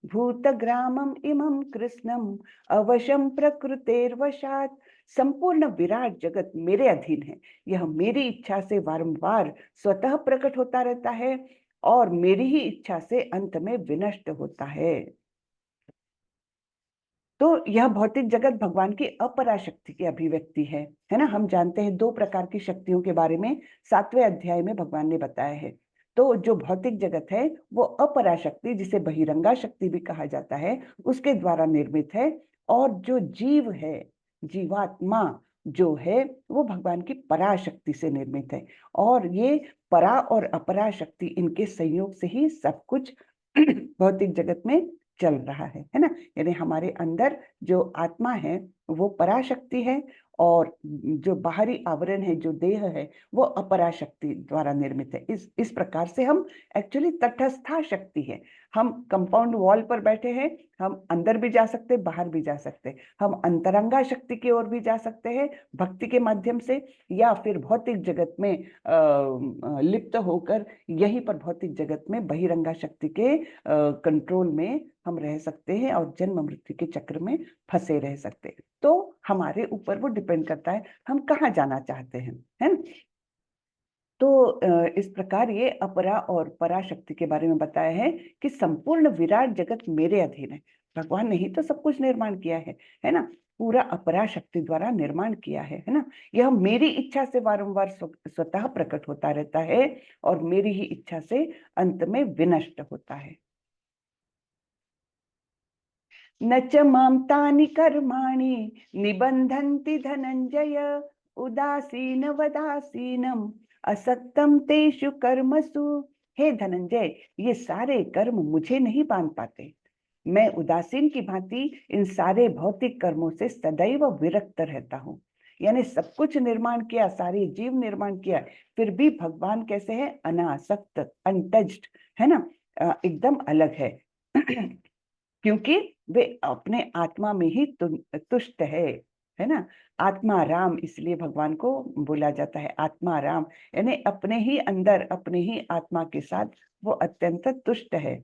भूतग्रामम् इमं कृष्णम् अवशं प्रकृतेर्वशात्। संपूर्ण विराट जगत मेरे अधीन है, यह मेरी इच्छा से वारंवार स्वतः प्रकट होता रहता है, और मेरी ही इच्छा से अंत में विनष्ट होता है। तो यह भौतिक जगत भगवान की अपराशक्ति की अभिव्यक्ति है ना। हम जानते हैं 2 प्रकार की शक्तियों के बारे में 7वें अध्याय में भगवान ने बताया है। तो जो भौतिक जगत है वो अपराशक्ति, जिसे बहिरंगा शक्ति भी कहा जाता है, उसके द्वारा निर्मित है। और जो जीव है, जीवात्मा जो है, वो भगवान की पराशक्ति से निर्मित है। और ये परा और अपराशक्ति, इनके संयोग से ही सब कुछ भौतिक जगत में चल रहा है ना। यानी हमारे अंदर जो आत्मा है वो पराशक्ति है, और जो बाहरी आवरण है, जो देह है, वो अपराशक्ति द्वारा निर्मित है। इस प्रकार से हम एक्चुअली तटस्था शक्ति है। हम कंपाउंड वॉल पर बैठे हैं, हम अंदर भी जा सकते, बाहर भी जा सकते, हम अंतरंगा शक्ति की ओर भी जा सकते हैं भक्ति के माध्यम से, या फिर भौतिक जगत में लिप्त होकर यहीं पर भौतिक जगत में बहिरंगा शक्ति के कंट्रोल में हम रह सकते हैं, और जन्म मृत्यु के चक्र में फंसे रह सकते हैं। तो हमारे ऊपर वो डिपेंड करता है हम कहाँ जाना चाहते हैं, है ना। तो इस प्रकार ये अपरा और पराशक्ति के बारे में बताया है कि संपूर्ण विराट जगत मेरे अधीन है। भगवान ने ही तो सब कुछ निर्माण किया है ना। पूरा अपरा शक्ति द्वारा निर्माण किया है ना। यह मेरी इच्छा से वारंवार स्वतः प्रकट होता रहता है और मेरी ही इच्छा से अंत में विनष्ट होता है। न च मां तानि कर्माणि निबन्धन्ति धनंजय उदासीन वदासीनम असक्तम तेषु कर्मसु। हे धनंजय, ये सारे कर्म मुझे नहीं बांध पाते। मैं उदासीन की भांति इन सारे भौतिक कर्मों से सदैव विरक्त रहता हूँ। यानी सब कुछ निर्माण किया, सारे जीव निर्माण किया, फिर भी भगवान कैसे है? अनासक्त, अनटच्ड, है ना, एकदम अलग है। क्योंकि वे अपने आत्मा में ही तुष्ट है ना। आत्मा राम, इसलिए भगवान को बोला जाता है आत्मा राम, यानी अपने ही अंदर, अपने ही आत्मा के साथ वो अत्यंत तुष्ट है।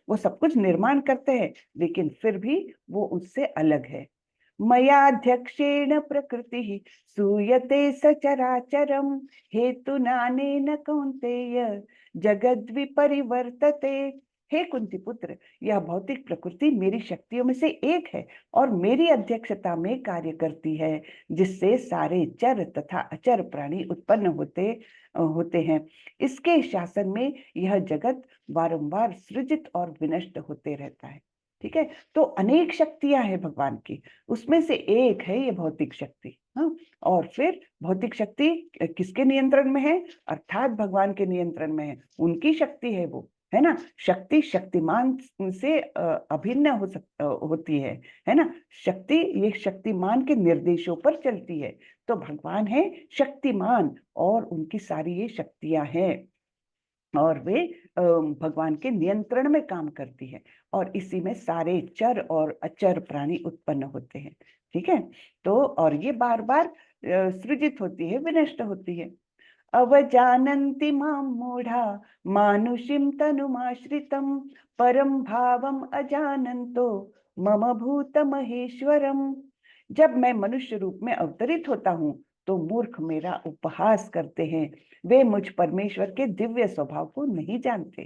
वो सब कुछ निर्माण करते हैं लेकिन फिर भी वो उससे अलग है। मयाध्यक्षेण प्रकृति सूयते सचराचरम हेतु नानेन कौन्तेय जगद्विपरिवर्तते। हे कुंती पुत्र, यह भौतिक प्रकृति मेरी शक्तियों में से एक है और मेरी अध्यक्षता में कार्य करती है, जिससे सारे चर तथा अचर प्राणी उत्पन्न होते हैं। इसके शासन में यह जगत बारंबार सृजित और विनष्ट होते रहता है। ठीक है, तो अनेक शक्तियां हैं भगवान की, उसमें से एक है ये भौतिक शक्ति। हाँ, और फिर भौतिक शक्ति किसके नियंत्रण में है? अर्थात भगवान के नियंत्रण में है, उनकी शक्ति है वो, है ना। शक्ति शक्तिमान से अभिन्न होती है ना। शक्ति ये शक्तिमान के निर्देशों पर चलती है। तो भगवान है शक्तिमान और उनकी सारी ये शक्तियां हैं और वे भगवान के नियंत्रण में काम करती है और इसी में सारे चर और अचर प्राणी उत्पन्न होते हैं। ठीक है, तो और ये बार बार सृजित होती है, विनष्ट होती है। अवजानन्ति मां मूढ़ा मानुषीं तनुमाश्रितं परम भावम अजानन्तो मम भूत महेश्वरम। जब मैं मनुष्य रूप में अवतरित होता हूँ तो मूर्ख मेरा उपहास करते हैं, वे मुझ परमेश्वर के दिव्य स्वभाव को नहीं जानते।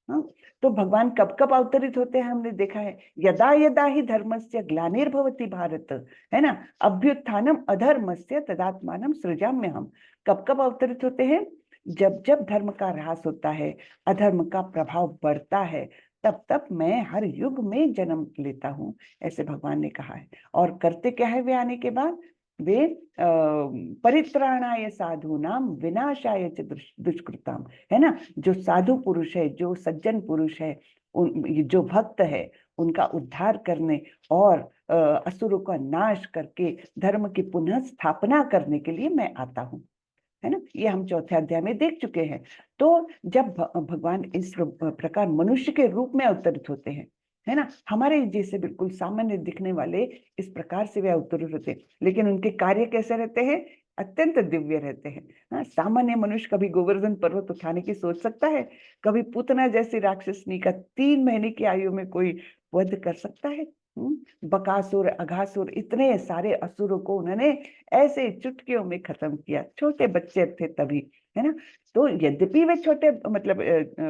हाँ? तो भगवान कब कब अवतरित होते हैं हमने देखा है, यदा यदा ही धर्मस्य ग्लानिर्भवति भारत, है ना, अभ्युत्थानम अधर्मस्य तदात्मानं सृजाम्यहम्। कब कब अवतरित होते हैं? जब जब धर्म का ह्रास होता है, अधर्म का प्रभाव बढ़ता है, तब तब मैं हर युग में जन्म लेता हूँ, ऐसे भगवान ने कहा है। और करते क्या है वे आने के बाद? वे परित्राणाय साधूनाम विनाशाय च दुष्कृताम, है ना। जो साधु पुरुष है, जो सज्जन पुरुष है, जो भक्त है, उनका उद्धार करने और असुरों का नाश करके धर्म की पुनः स्थापना करने के लिए मैं आता हूँ, है ना। ये हम चौथे अध्याय में देख चुके हैं। तो जब भगवान इस प्रकार मनुष्य के रूप में अवतरित होते हैं, है ना, हमारे जैसे बिल्कुल सामान्य दिखने वाले इस प्रकार से वे अवतरित होते हैं, लेकिन उनके कार्य कैसे रहते हैं? अत्यंत दिव्य रहते हैं। हाँ, सामान्य मनुष्य कभी गोवर्धन पर्वत उठाने की सोच सकता है? कभी पूतना जैसी राक्षसनी का 3 महीने की आयु में कोई वध कर सकता है? बकासुर, अघासुर, इतने सारे असुरों को उन्होंने ऐसे चुटकियों में खत्म किया, छोटे बच्चे थे तभी, है ना। तो यद्यपि वे छोटे मतलब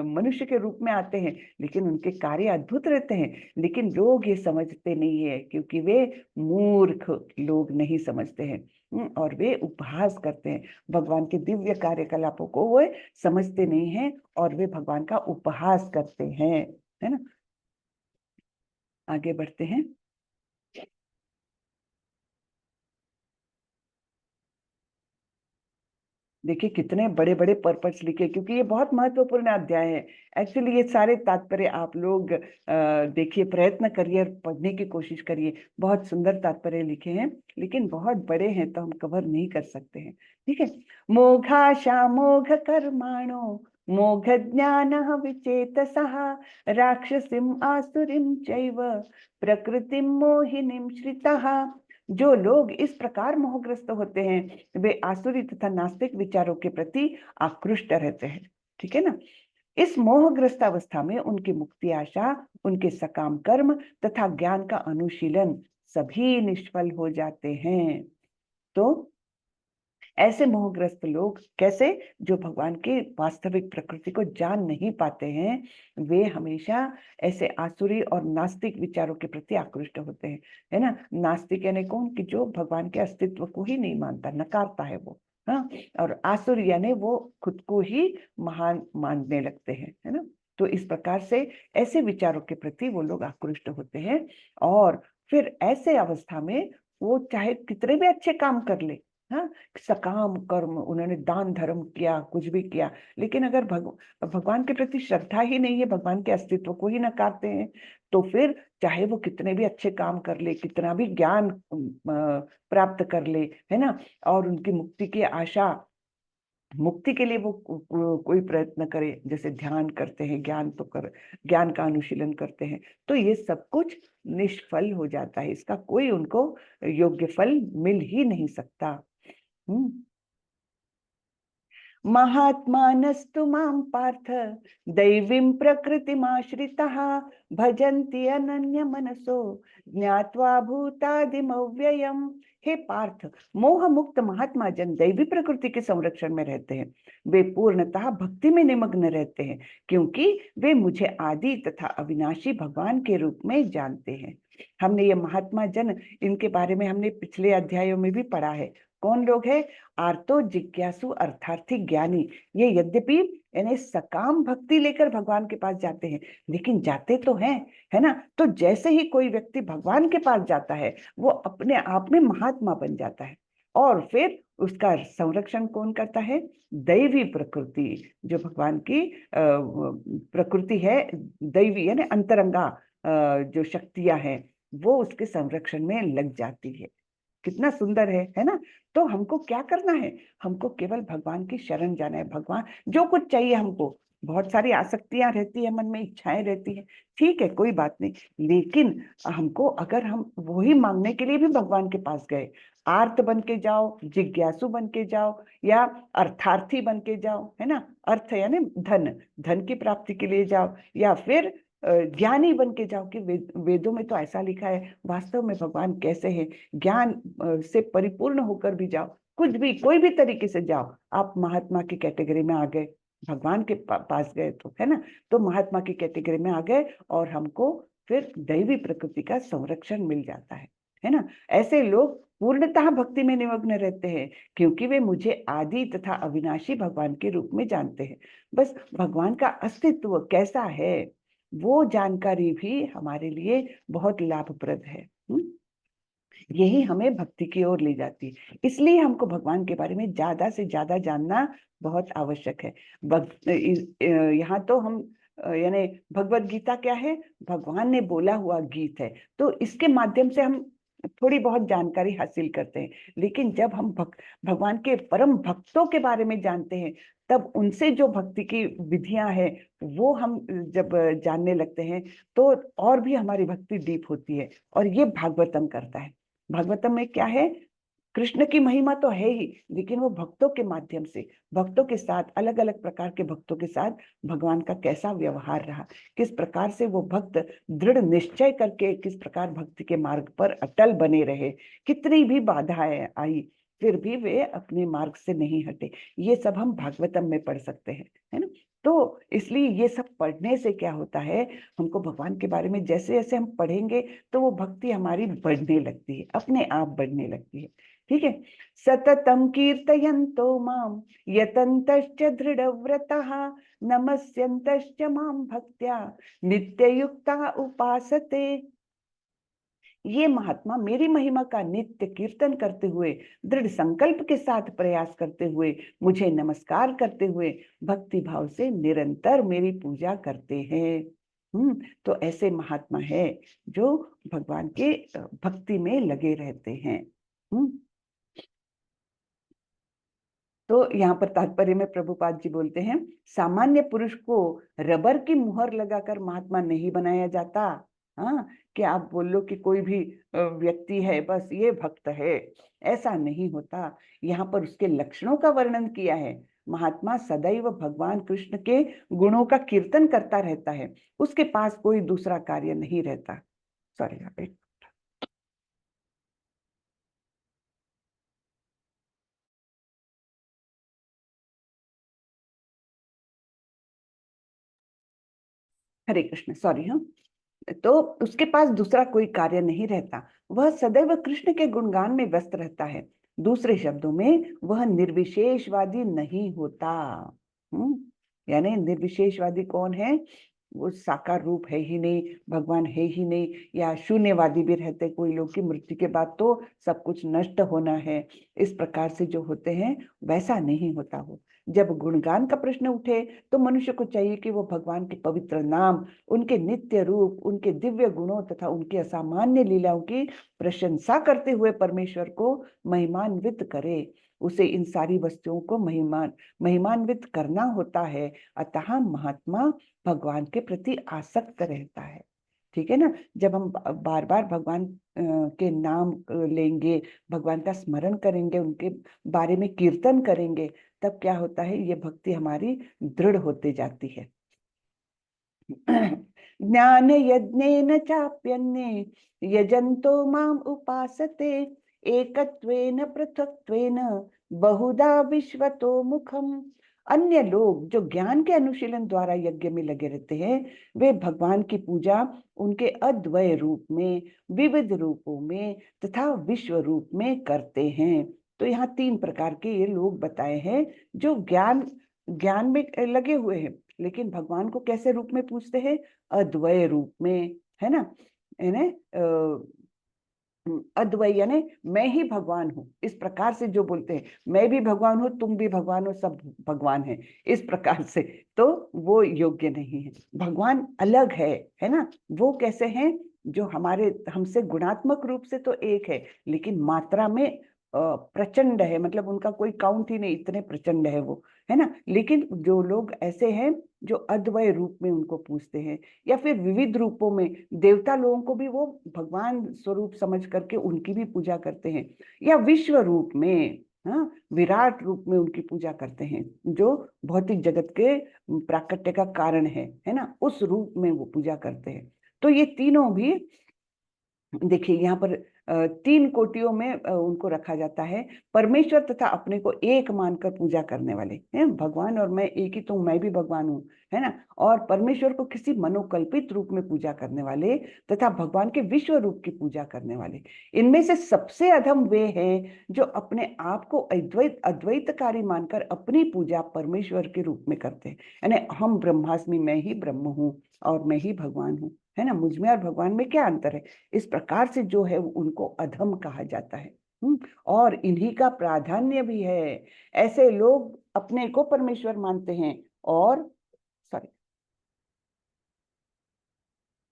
मनुष्य के रूप में आते हैं, लेकिन उनके कार्य अद्भुत रहते हैं। लेकिन लोग ये समझते नहीं है क्योंकि वे मूर्ख लोग नहीं समझते हैं और वे उपहास करते हैं, भगवान के दिव्य कार्यकलापों को वे समझते नहीं हैं और वे भगवान का उपहास करते हैं, है ना। आगे बढ़ते हैं। देखिए कितने बड़े बड़े पर्पस लिखे, क्योंकि ये बहुत महत्वपूर्ण अध्याय है। एक्चुअली ये सारे तात्पर्य आप लोग देखिए, प्रयत्न करिए और पढ़ने की कोशिश करिए। बहुत सुंदर तात्पर्य लिखे हैं, लेकिन बहुत बड़े हैं तो हम कवर नहीं कर सकते हैं। ठीक है, मोघाशा मोघ कर्माणो मोघ ज्ञान विचेतसः राक्षसीम आसुरीम चैव प्रकृतिम मोहिनीम श्रितः। जो लोग इस प्रकार मोहग्रस्त होते हैं वे आसुरी तथा नास्तिक विचारों के प्रति आकृष्ट रहते हैं। ठीक है ना। इस मोहग्रस्त अवस्था में उनकी मुक्ति आशा, उनके सकाम कर्म तथा ज्ञान का अनुशीलन सभी निष्फल हो जाते हैं। तो ऐसे मोहग्रस्त लोग कैसे, जो भगवान की वास्तविक प्रकृति को जान नहीं पाते हैं, वे हमेशा ऐसे आसुरी और नास्तिक विचारों के प्रति आकृष्ट होते हैं, है ना। नास्तिक यानी कौन, कि जो भगवान के अस्तित्व को ही नहीं मानता, नकारता है वो, हाँ। और आसुर यानी वो खुद को ही महान मानने लगते हैं, है ना। तो इस प्रकार से ऐसे विचारों के प्रति वो लोग आकृष्ट होते हैं, और फिर ऐसे अवस्था में वो चाहे कितने भी अच्छे काम कर ले, हाँ, सकाम कर्म, उन्होंने दान धर्म किया, कुछ भी किया, लेकिन अगर भगवान के प्रति श्रद्धा ही नहीं है, भगवान के अस्तित्व को ही नकारते हैं, तो फिर चाहे वो कितने भी अच्छे काम कर ले, कितना भी ज्ञान प्राप्त कर ले, है ना, और उनकी मुक्ति की आशा, मुक्ति के लिए वो कोई प्रयत्न करे, जैसे ध्यान करते हैं, ज्ञान का अनुशीलन करते हैं, तो ये सब कुछ निष्फल हो जाता है, इसका कोई उनको योग्य फल मिल ही नहीं सकता। महात्मानस्तु मां पार्थ दैवीं प्रकृतिमाश्रिताः भजन्ति अनन्यमनसो ज्ञात्वा भूतादिमव्ययम्। हे पार्थ, मोह मुक्त महात्मा जन दैवी प्रकृति के संरक्षण में रहते हैं। वे पूर्णतः भक्ति में निमग्न रहते हैं, क्योंकि वे मुझे आदि तथा अविनाशी भगवान के रूप में जानते हैं। हमने ये महात्मा जन, इनके बारे में हमने पिछले अध्यायों में भी पढ़ा है। कौन लोग हैं? आर्तो जिज्ञासु अर्थार्थी ज्ञानी। ये यद्यपि यानी सकाम भक्ति लेकर भगवान के पास जाते हैं, लेकिन जाते तो हैं, है ना। तो जैसे ही कोई व्यक्ति भगवान के पास जाता है, वो अपने आप में महात्मा बन जाता है, और फिर उसका संरक्षण कौन करता है? दैवी प्रकृति, जो भगवान की प्रकृति है, दैवी यानी अंतरंगा जो शक्तियां हैं, वो उसके संरक्षण में लग जाती है। कितना सुंदर है ना। तो हमको क्या करना है? हमको केवल भगवान की शरण जाना है। भगवान जो कुछ चाहिए हमको, बहुत सारी आसक्तियां रहती है मन में, इच्छाएं रहती है, ठीक है, कोई बात नहीं, लेकिन हमको, अगर हम वही मांगने के लिए भी भगवान के पास गए, आर्त बन के जाओ, जिज्ञासु बन के जाओ, या अर्थार्थी बन के जाओ, है ना, अर्थ यानी धन, धन की प्राप्ति के लिए जाओ, या फिर ज्ञानी बन के जाओ, कि वेदों में तो ऐसा लिखा है, वास्तव में भगवान कैसे है, ज्ञान से परिपूर्ण होकर भी जाओ, कुछ भी कोई भी तरीके से जाओ, आप महात्मा की कैटेगरी में आ गए, भगवान के पास गए, तो है ना, तो महात्मा की कैटेगरी में आ गए, और हमको फिर दैवी प्रकृति का संरक्षण मिल जाता है ना। ऐसे लोग पूर्णतः भक्ति में निमग्न रहते हैं, क्योंकि वे मुझे आदि तथा अविनाशी भगवान के रूप में जानते हैं। बस भगवान का अस्तित्व कैसा है, वो जानकारी भी हमारे लिए बहुत लाभप्रद है। यही हमें भक्ति की ओर ले जाती है। इसलिए हमको भगवान के बारे में ज्यादा से ज्यादा जानना बहुत आवश्यक है। यहाँ तो हम यानी भगवत गीता क्या है? भगवान ने बोला हुआ गीत है, तो इसके माध्यम से हम थोड़ी बहुत जानकारी हासिल करते हैं। लेकिन जब हम भगवान के परम भक्तों के बारे में जानते हैं, तब उनसे जो भक्ति की विधियां हैं, वो हम जब जानने लगते हैं, तो और भी हमारी भक्ति डीप होती है। और ये भागवतम करता है। भागवतम में क्या है? कृष्ण की महिमा तो है ही, लेकिन वो भक्तों के माध्यम से, भक्तों के साथ, अलग अलग प्रकार के भक्तों के साथ भगवान का कैसा व्यवहार रहा, किस प्रकार से वो भक्त दृढ़ निश्चय करके किस प्रकार भक्ति के मार्ग पर अटल बने रहे, कितनी भी बाधाएं आई, फिर भी वे अपने मार्ग से नहीं हटे। ये सब हम भागवतम में पढ़ सकते हैं, है ना। तो इसलिए ये सब पढ़ने से क्या होता है, हमको भगवान के बारे में जैसे जैसे हम पढ़ेंगे, तो वो भक्ति हमारी बढ़ने लगती है, अपने आप बढ़ने लगती है। ठीक है। सततम कीर्तयन्तो माम यतन्तश्च दृढ़व्रतः नमस्यन्तश्च माम भक्त्या नित्ययुक्ता उपासते। ये महात्मा मेरी महिमा का नित्य कीर्तन करते हुए, दृढ़ संकल्प के साथ प्रयास करते हुए, मुझे नमस्कार करते हुए, भक्ति भाव से निरंतर मेरी पूजा करते हैं। तो ऐसे महात्मा है जो भगवान के भक्ति में लगे रहते हैं। तो यहाँ पर तात्पर्य में प्रभुपाद जी बोलते हैं, सामान्य पुरुष को रबर की मुहर लगाकर महात्मा नहीं बनाया जाता। हाँ, कि आप बोल लो कि कोई भी व्यक्ति है, बस ये भक्त है, ऐसा नहीं होता। यहाँ पर उसके लक्षणों का वर्णन किया है। महात्मा सदैव भगवान कृष्ण के गुणों का कीर्तन करता रहता है, उसके पास कोई दूसरा कार्य नहीं रहता। सॉरी। हरे कृष्ण, सॉरी। हाँ, तो उसके पास दूसरा कोई कार्य नहीं रहता, वह सदैव कृष्ण के गुणगान में व्यस्त रहता है। दूसरे शब्दों में वह निर्विशेषवादी नहीं होता। यानी निर्विशेषवादी कौन है? वो साकार रूप है ही नहीं, भगवान है ही नहीं, या शून्यवादी भी रहते कोई लोग की मृत्यु के बाद तो सब कुछ नष्ट होना है, इस प्रकार से जो होते हैं वैसा नहीं होता वो। जब गुणगान का प्रश्न उठे तो मनुष्य को चाहिए कि वो भगवान के पवित्र नाम, उनके नित्य रूप, उनके दिव्य गुणों तथा उनके असामान्य लीलाओं की प्रशंसा करते हुए परमेश्वर को महिमान्वित करे। उसे इन सारी वस्तुओं को महिमान्वित करना होता है। अतः महात्मा भगवान के प्रति आसक्त रहता है। ठीक है ना? जब हम बार बार भगवान के नाम लेंगे, भगवान का स्मरण करेंगे, उनके बारे में कीर्तन करेंगे, तब क्या होता है? ये भक्ति हमारी दृढ़ होती जाती है। ज्ञान यज्ञेन चाप्यन्ये यजन्तो माम उपासते एकत्वेन पृथक्त्वेन बहुधा विश्वतो मुखम। अन्य लोग जो ज्ञान के अनुशीलन द्वारा यज्ञ में लगे रहते हैं, वे भगवान की पूजा उनके अद्वय रूप में, विविध रूपों में तथा विश्व रूप में करते हैं। तो यहाँ 3 प्रकार के ये लोग बताए हैं जो ज्ञान में लगे हुए हैं, लेकिन भगवान को कैसे रूप में पूजते हैं? अद्वय रूप में, है ना? अद्वय यानी मैं ही भगवान हूँ, इस प्रकार से जो बोलते हैं, मैं भी भगवान हूँ, तुम भी भगवान हो, सब भगवान है, इस प्रकार से, तो वो योग्य नहीं है। भगवान अलग है ना? वो कैसे हैं? जो हमारे हमसे गुणात्मक रूप से तो एक है, लेकिन मात्रा में प्रचंड है, मतलब उनका कोई काउंट ही नहीं, इतने प्रचंड है वो, है ना? लेकिन जो लोग ऐसे हैं जो अद्वय रूप में उनको पूजते हैं, या फिर विविध रूपों में, देवता लोगों को भी वो भगवान स्वरूप समझ करके उनकी भी पूजा करते हैं, या विश्व रूप में, हाँ, विराट रूप में उनकी पूजा करते हैं, जो भौतिक जगत के प्राकट्य का कारण है ना? उस रूप में वो पूजा करते हैं। तो ये तीनों भी देखिए यहाँ पर 3 कोटियों में उनको रखा जाता है। परमेश्वर तथा अपने को एक मानकर पूजा करने वाले हैं, भगवान और मैं एक ही, तो मैं भी भगवान हूँ, है ना? और परमेश्वर को किसी मनोकल्पित रूप में पूजा करने वाले तथा भगवान के विश्व रूप की पूजा करने वाले। इनमें से सबसे अधम वे हैं जो अपने आप को अद्वैतकारी मानकर अपनी पूजा परमेश्वर के रूप में करते हैं। यानी हम ब्रह्मास्मि, मैं ही ब्रह्म हूँ और मैं ही भगवान हूँ, है ना? मुझ में और भगवान में क्या अंतर है? इस प्रकार से जो है उनको अधम कहा जाता है। और इन्हीं का प्राधान्य भी है। ऐसे लोग अपने को परमेश्वर मानते हैं और सॉरी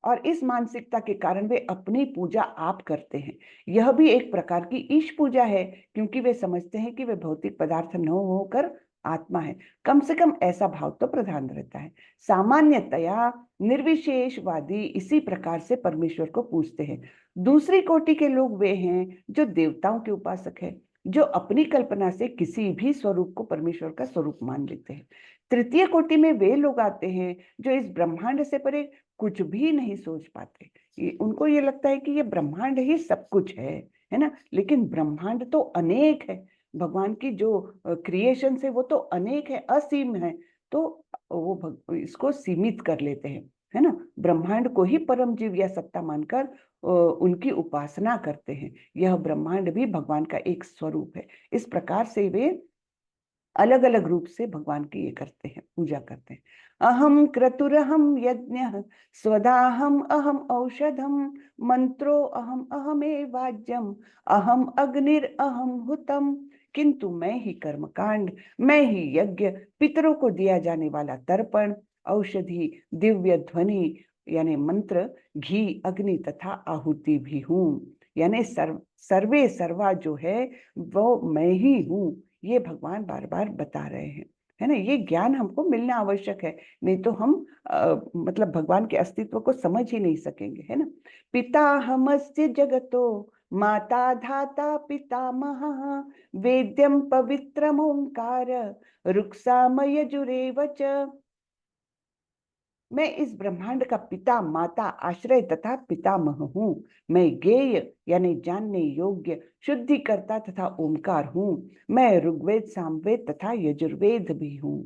और इस मानसिकता के कारण वे अपनी पूजा आप करते हैं। यह भी एक प्रकार की ईश पूजा है, क्योंकि वे समझते हैं कि वे भौतिक पदार्थ न होकर आत्मा है। कम से कम ऐसा भाव तो प्रधान रहता है। सामान्यतया निर्विशेषवादी इसी प्रकार से परमेश्वर को पूजते हैं। दूसरी कोटि के लोग वे हैं जो देवताओं के उपासक है, जो अपनी कल्पना से किसी भी स्वरूप को परमेश्वर का स्वरूप मान लेते हैं। तृतीय कोटि में वे लोग आते हैं जो इस ब्रह्मांड से परे कुछ भी नहीं सोच पाते। उनको ये लगता है कि ये ब्रह्मांड ही सब कुछ है ना? लेकिन ब्रह्मांड तो अनेक है, भगवान की जो क्रिएशन है वो तो अनेक है, असीम है। तो वो इसको सीमित कर लेते हैं, है ना? ब्रह्मांड को ही परम जीव या सत्ता मानकर उनकी उपासना करते हैं। यह ब्रह्मांड भी भगवान का एक स्वरूप है। इस प्रकार से वे अलग अलग रूप से भगवान की ये करते हैं, पूजा करते हैं। अहम क्रतुरहम यज्ञ स्वदाहम अहम औषधम मंत्रो अहम अहमे वाज्यम अहम अग्निर अहम हुतम। किंतु मैं ही कर्मकांड, मैं ही यज्ञ, पितरों को दिया जाने वाला तर्पण, औषधि, दिव्य ध्वनि यानी मंत्र, घी, अग्नि तथा आहुति भी हूँ। यानी सर्वे सर्वा जो है वो मैं ही हूँ। ये भगवान बार बार बता रहे हैं, है ना? ये ज्ञान हमको मिलना आवश्यक है, नहीं तो हम मतलब भगवान के अस्तित्व को समझ ही नहीं सकेंगे, है ना? पिता हमस्य जगतो माता धाता पितामह वेद्यम पवित्रम ओंकार रुक्साम यजुरेव च। मैं इस ब्रह्मांड का पिता, माता, आश्रय तथा पितामह हूँ। मैं ज्ञेय यानी जानने योग्य, शुद्धिकर्ता तथा ओमकार हूँ। मैं ऋग्वेद, सामवेद तथा यजुर्वेद भी हूँ।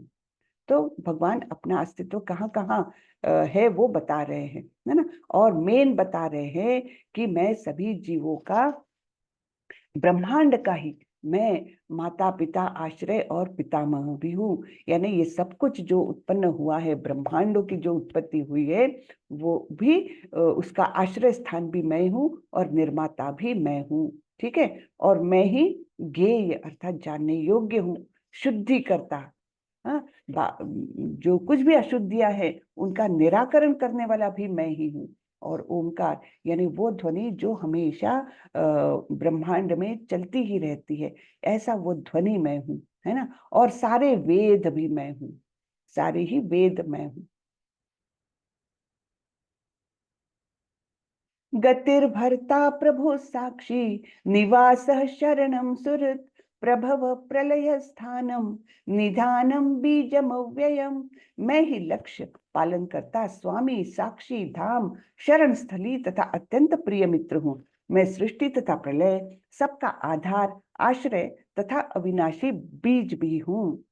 तो भगवान अपना अस्तित्व कहाँ कहाँ है वो बता रहे हैं, है ना। और मेन बता रहे हैं कि मैं सभी जीवों का, ब्रह्मांड का ही मैं माता पिता आश्रय और पितामह भी हूँ। यानी ये सब कुछ जो उत्पन्न हुआ है, ब्रह्मांडों की जो उत्पत्ति हुई है, वो भी उसका आश्रय स्थान भी मैं हूँ और निर्माता भी मैं हूँ। ठीक है। और मैं ही ज्ञेय अर्थात जानने योग्य हूँ, शुद्धि करता। हाँ, जो कुछ भी अशुद्धियां है उनका निराकरण करने वाला भी मैं ही हूँ। और ओमकार यानी वो ध्वनि जो हमेशा ब्रह्मांड में चलती ही रहती है, ऐसा वो ध्वनि मैं हूँ, है ना। और सारे वेद भी मैं हूँ, सारे ही वेद मैं हूँ। गतिर्भर्ता प्रभु साक्षी, निवासः शरणं सुहृत्, प्रभव प्रलय स्थानम, निधानम बीजम अव्ययम। मैं ही लक्ष्य, पालन करता, स्वामी, साक्षी, धाम, शरण स्थली तथा अत्यंत प्रिय मित्र हूँ। मैं सृष्टि तथा प्रलय, सबका आधार, आश्रय तथा अविनाशी बीज भी हूँ।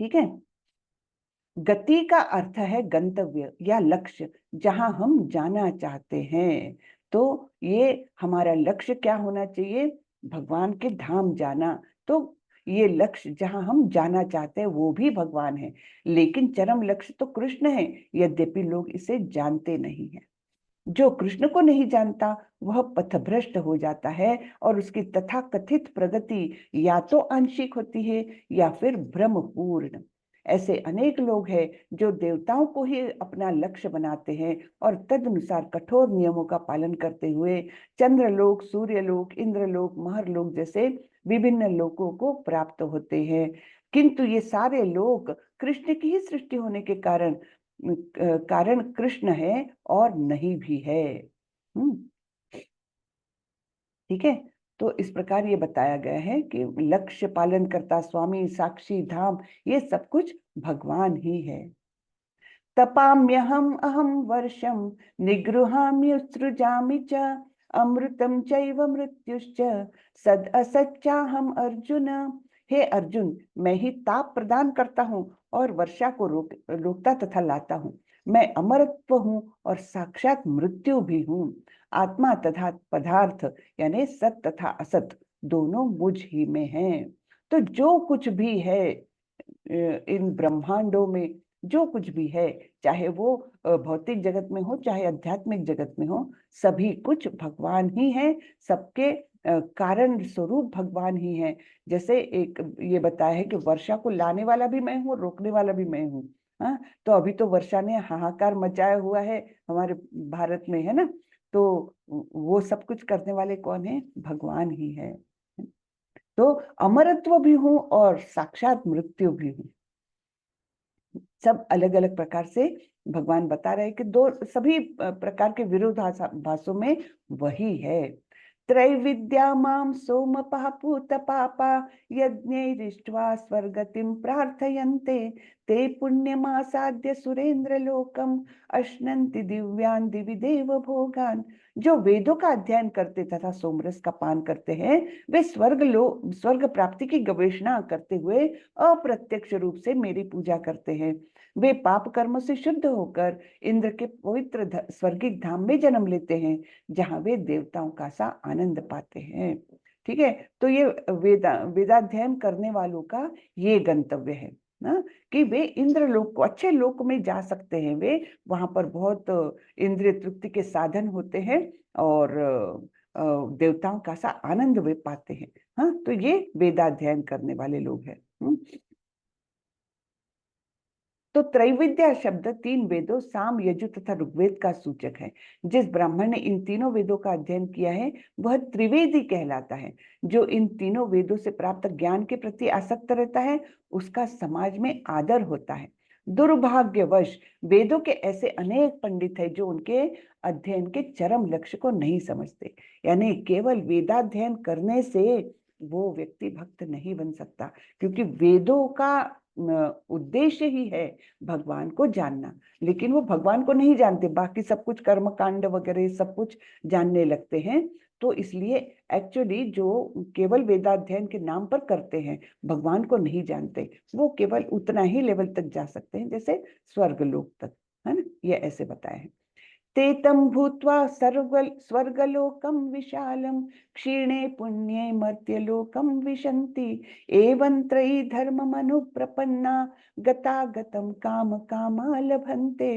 ठीक है। गति का अर्थ है गंतव्य या लक्ष्य, जहां हम जाना चाहते हैं। तो ये हमारा लक्ष्य क्या होना चाहिए? भगवान के धाम जाना। तो ये लक्ष्य जहां हम जाना चाहते हैं वो भी भगवान है, लेकिन चरम लक्ष्य तो कृष्ण है, यद्यपि लोग इसे जानते नहीं है। जो कृष्ण को नहीं जानता वह पथभ्रष्ट हो जाता है, और उसकी तथाकथित प्रगति या तो आंशिक होती है या फिर भ्रमपूर्ण। ऐसे अनेक लोग हैं जो देवताओं को ही अपना लक्ष्य बनाते हैं और तदनुसार कठोर नियमों का पालन करते हुए चंद्रलोक, सूर्यलोक, इंद्रलोक, महरलोक जैसे विभिन्न लोकों को प्राप्त होते हैं। किंतु ये सारे लोक कृष्ण की ही सृष्टि होने के कारण कृष्ण है और नहीं भी है। हम्म। ठीक है। तो इस प्रकार ये बताया गया है कि लक्ष्य, पालन करता, स्वामी, साक्षी, धाम, ये सब कुछ भगवान ही है। तपाम्यहम अहम वर्षम, निगृहाम्युत्सृजामि च, अमृतम चैव मृत्युश्च, सद असच्चाहम अर्जुन। हे अर्जुन, मैं ही ताप प्रदान करता हूँ और वर्षा को रोकता तथा लाता हूँ। मैं अमरत्व हूँ और साक्षात मृत्यु भी हूँ। आत्मा तथा पदार्थ यानी सत तथा असत दोनों मुझ ही में हैं। तो जो कुछ भी है इन ब्रह्मांडों में, जो कुछ भी है, चाहे वो भौतिक जगत में हो चाहे आध्यात्मिक जगत में हो, सभी कुछ भगवान ही है। सबके कारण स्वरूप भगवान ही है। जैसे एक ये बताया है कि वर्षा को लाने वाला भी मैं हूँ, रोकने वाला भी मैं हूँ। हाँ, तो अभी तो वर्षा ने हाहाकार मचाया हुआ है हमारे भारत में, है ना। तो वो सब कुछ करने वाले कौन है? भगवान ही है। तो अमरत्व भी हूँ और साक्षात मृत्यु भी हूँ। सब अलग अलग प्रकार से भगवान बता रहे हैं कि दो सभी प्रकार के विरोधाभासों में वही है। त्रैविद्या माम सोमपः पूतपापा, यज्ञैरिष्ट्वा स्वर्गतिं प्रार्थयन्ते, ते पुण्यमासाद्य सुरेंद्र लोकम, अश्नन्ति दिव्यान दिवि देव भोगान। जो वेदों का अध्ययन करते तथा सोमरस का पान करते हैं, वे स्वर्ग प्राप्ति की गवेषणा करते हुए अप्रत्यक्ष रूप से मेरी पूजा करते हैं। वे पाप कर्म से शुद्ध होकर इंद्र के पवित्र स्वर्गिक धाम में जन्म लेते हैं, जहां वे देवताओं का सा आनंद पाते हैं। ठीक है। तो ये वेदाध्ययन करने वालों का ये गंतव्य है ना, कि वे इंद्र लोक को, अच्छे लोक में जा सकते हैं। वे वहां पर बहुत इंद्रिय तृप्ति के साधन होते हैं और देवताओं का सा आनंद वे पाते हैं। हाँ, तो ये वेदाध्ययन करने वाले लोग हैं। तो त्रैविद्या शब्द तीन वेदों साम, यजु तथा ऋग्वेद का सूचक है। जिस ब्राह्मण ने इन तीनों वेदों का अध्ययन किया है वह त्रिवेदी कहलाता है। जो इन तीनों वेदों से प्राप्त ज्ञान के प्रति आसक्त रहता है उसका समाज में आदर होता है। दुर्भाग्यवश वेदों के ऐसे अनेक पंडित हैं जो उनके अध्ययन के चरम लक्ष्य को नहीं समझते। यानी केवल वेदाध्ययन करने से वो व्यक्ति भक्त नहीं बन सकता, क्योंकि वेदों का उद्देश्य ही है भगवान को जानना। लेकिन वो भगवान को नहीं जानते, बाकी सब कुछ कर्म कांड वगैरह सब कुछ जानने लगते हैं। तो इसलिए एक्चुअली जो केवल वेदाध्ययन के नाम पर करते हैं, भगवान को नहीं जानते, वो केवल उतना ही लेवल तक जा सकते हैं जैसे स्वर्गलोक तक, है ना, ये ऐसे बताया है। तेतं भूत्वा स्वर्गलोकं विशालं क्षीणे पुण्ये मर्त्यलोकं विशन्ति एवं त्रयी धर्ममनुप्रपन्ना गतागतं काम कामा लभन्ते।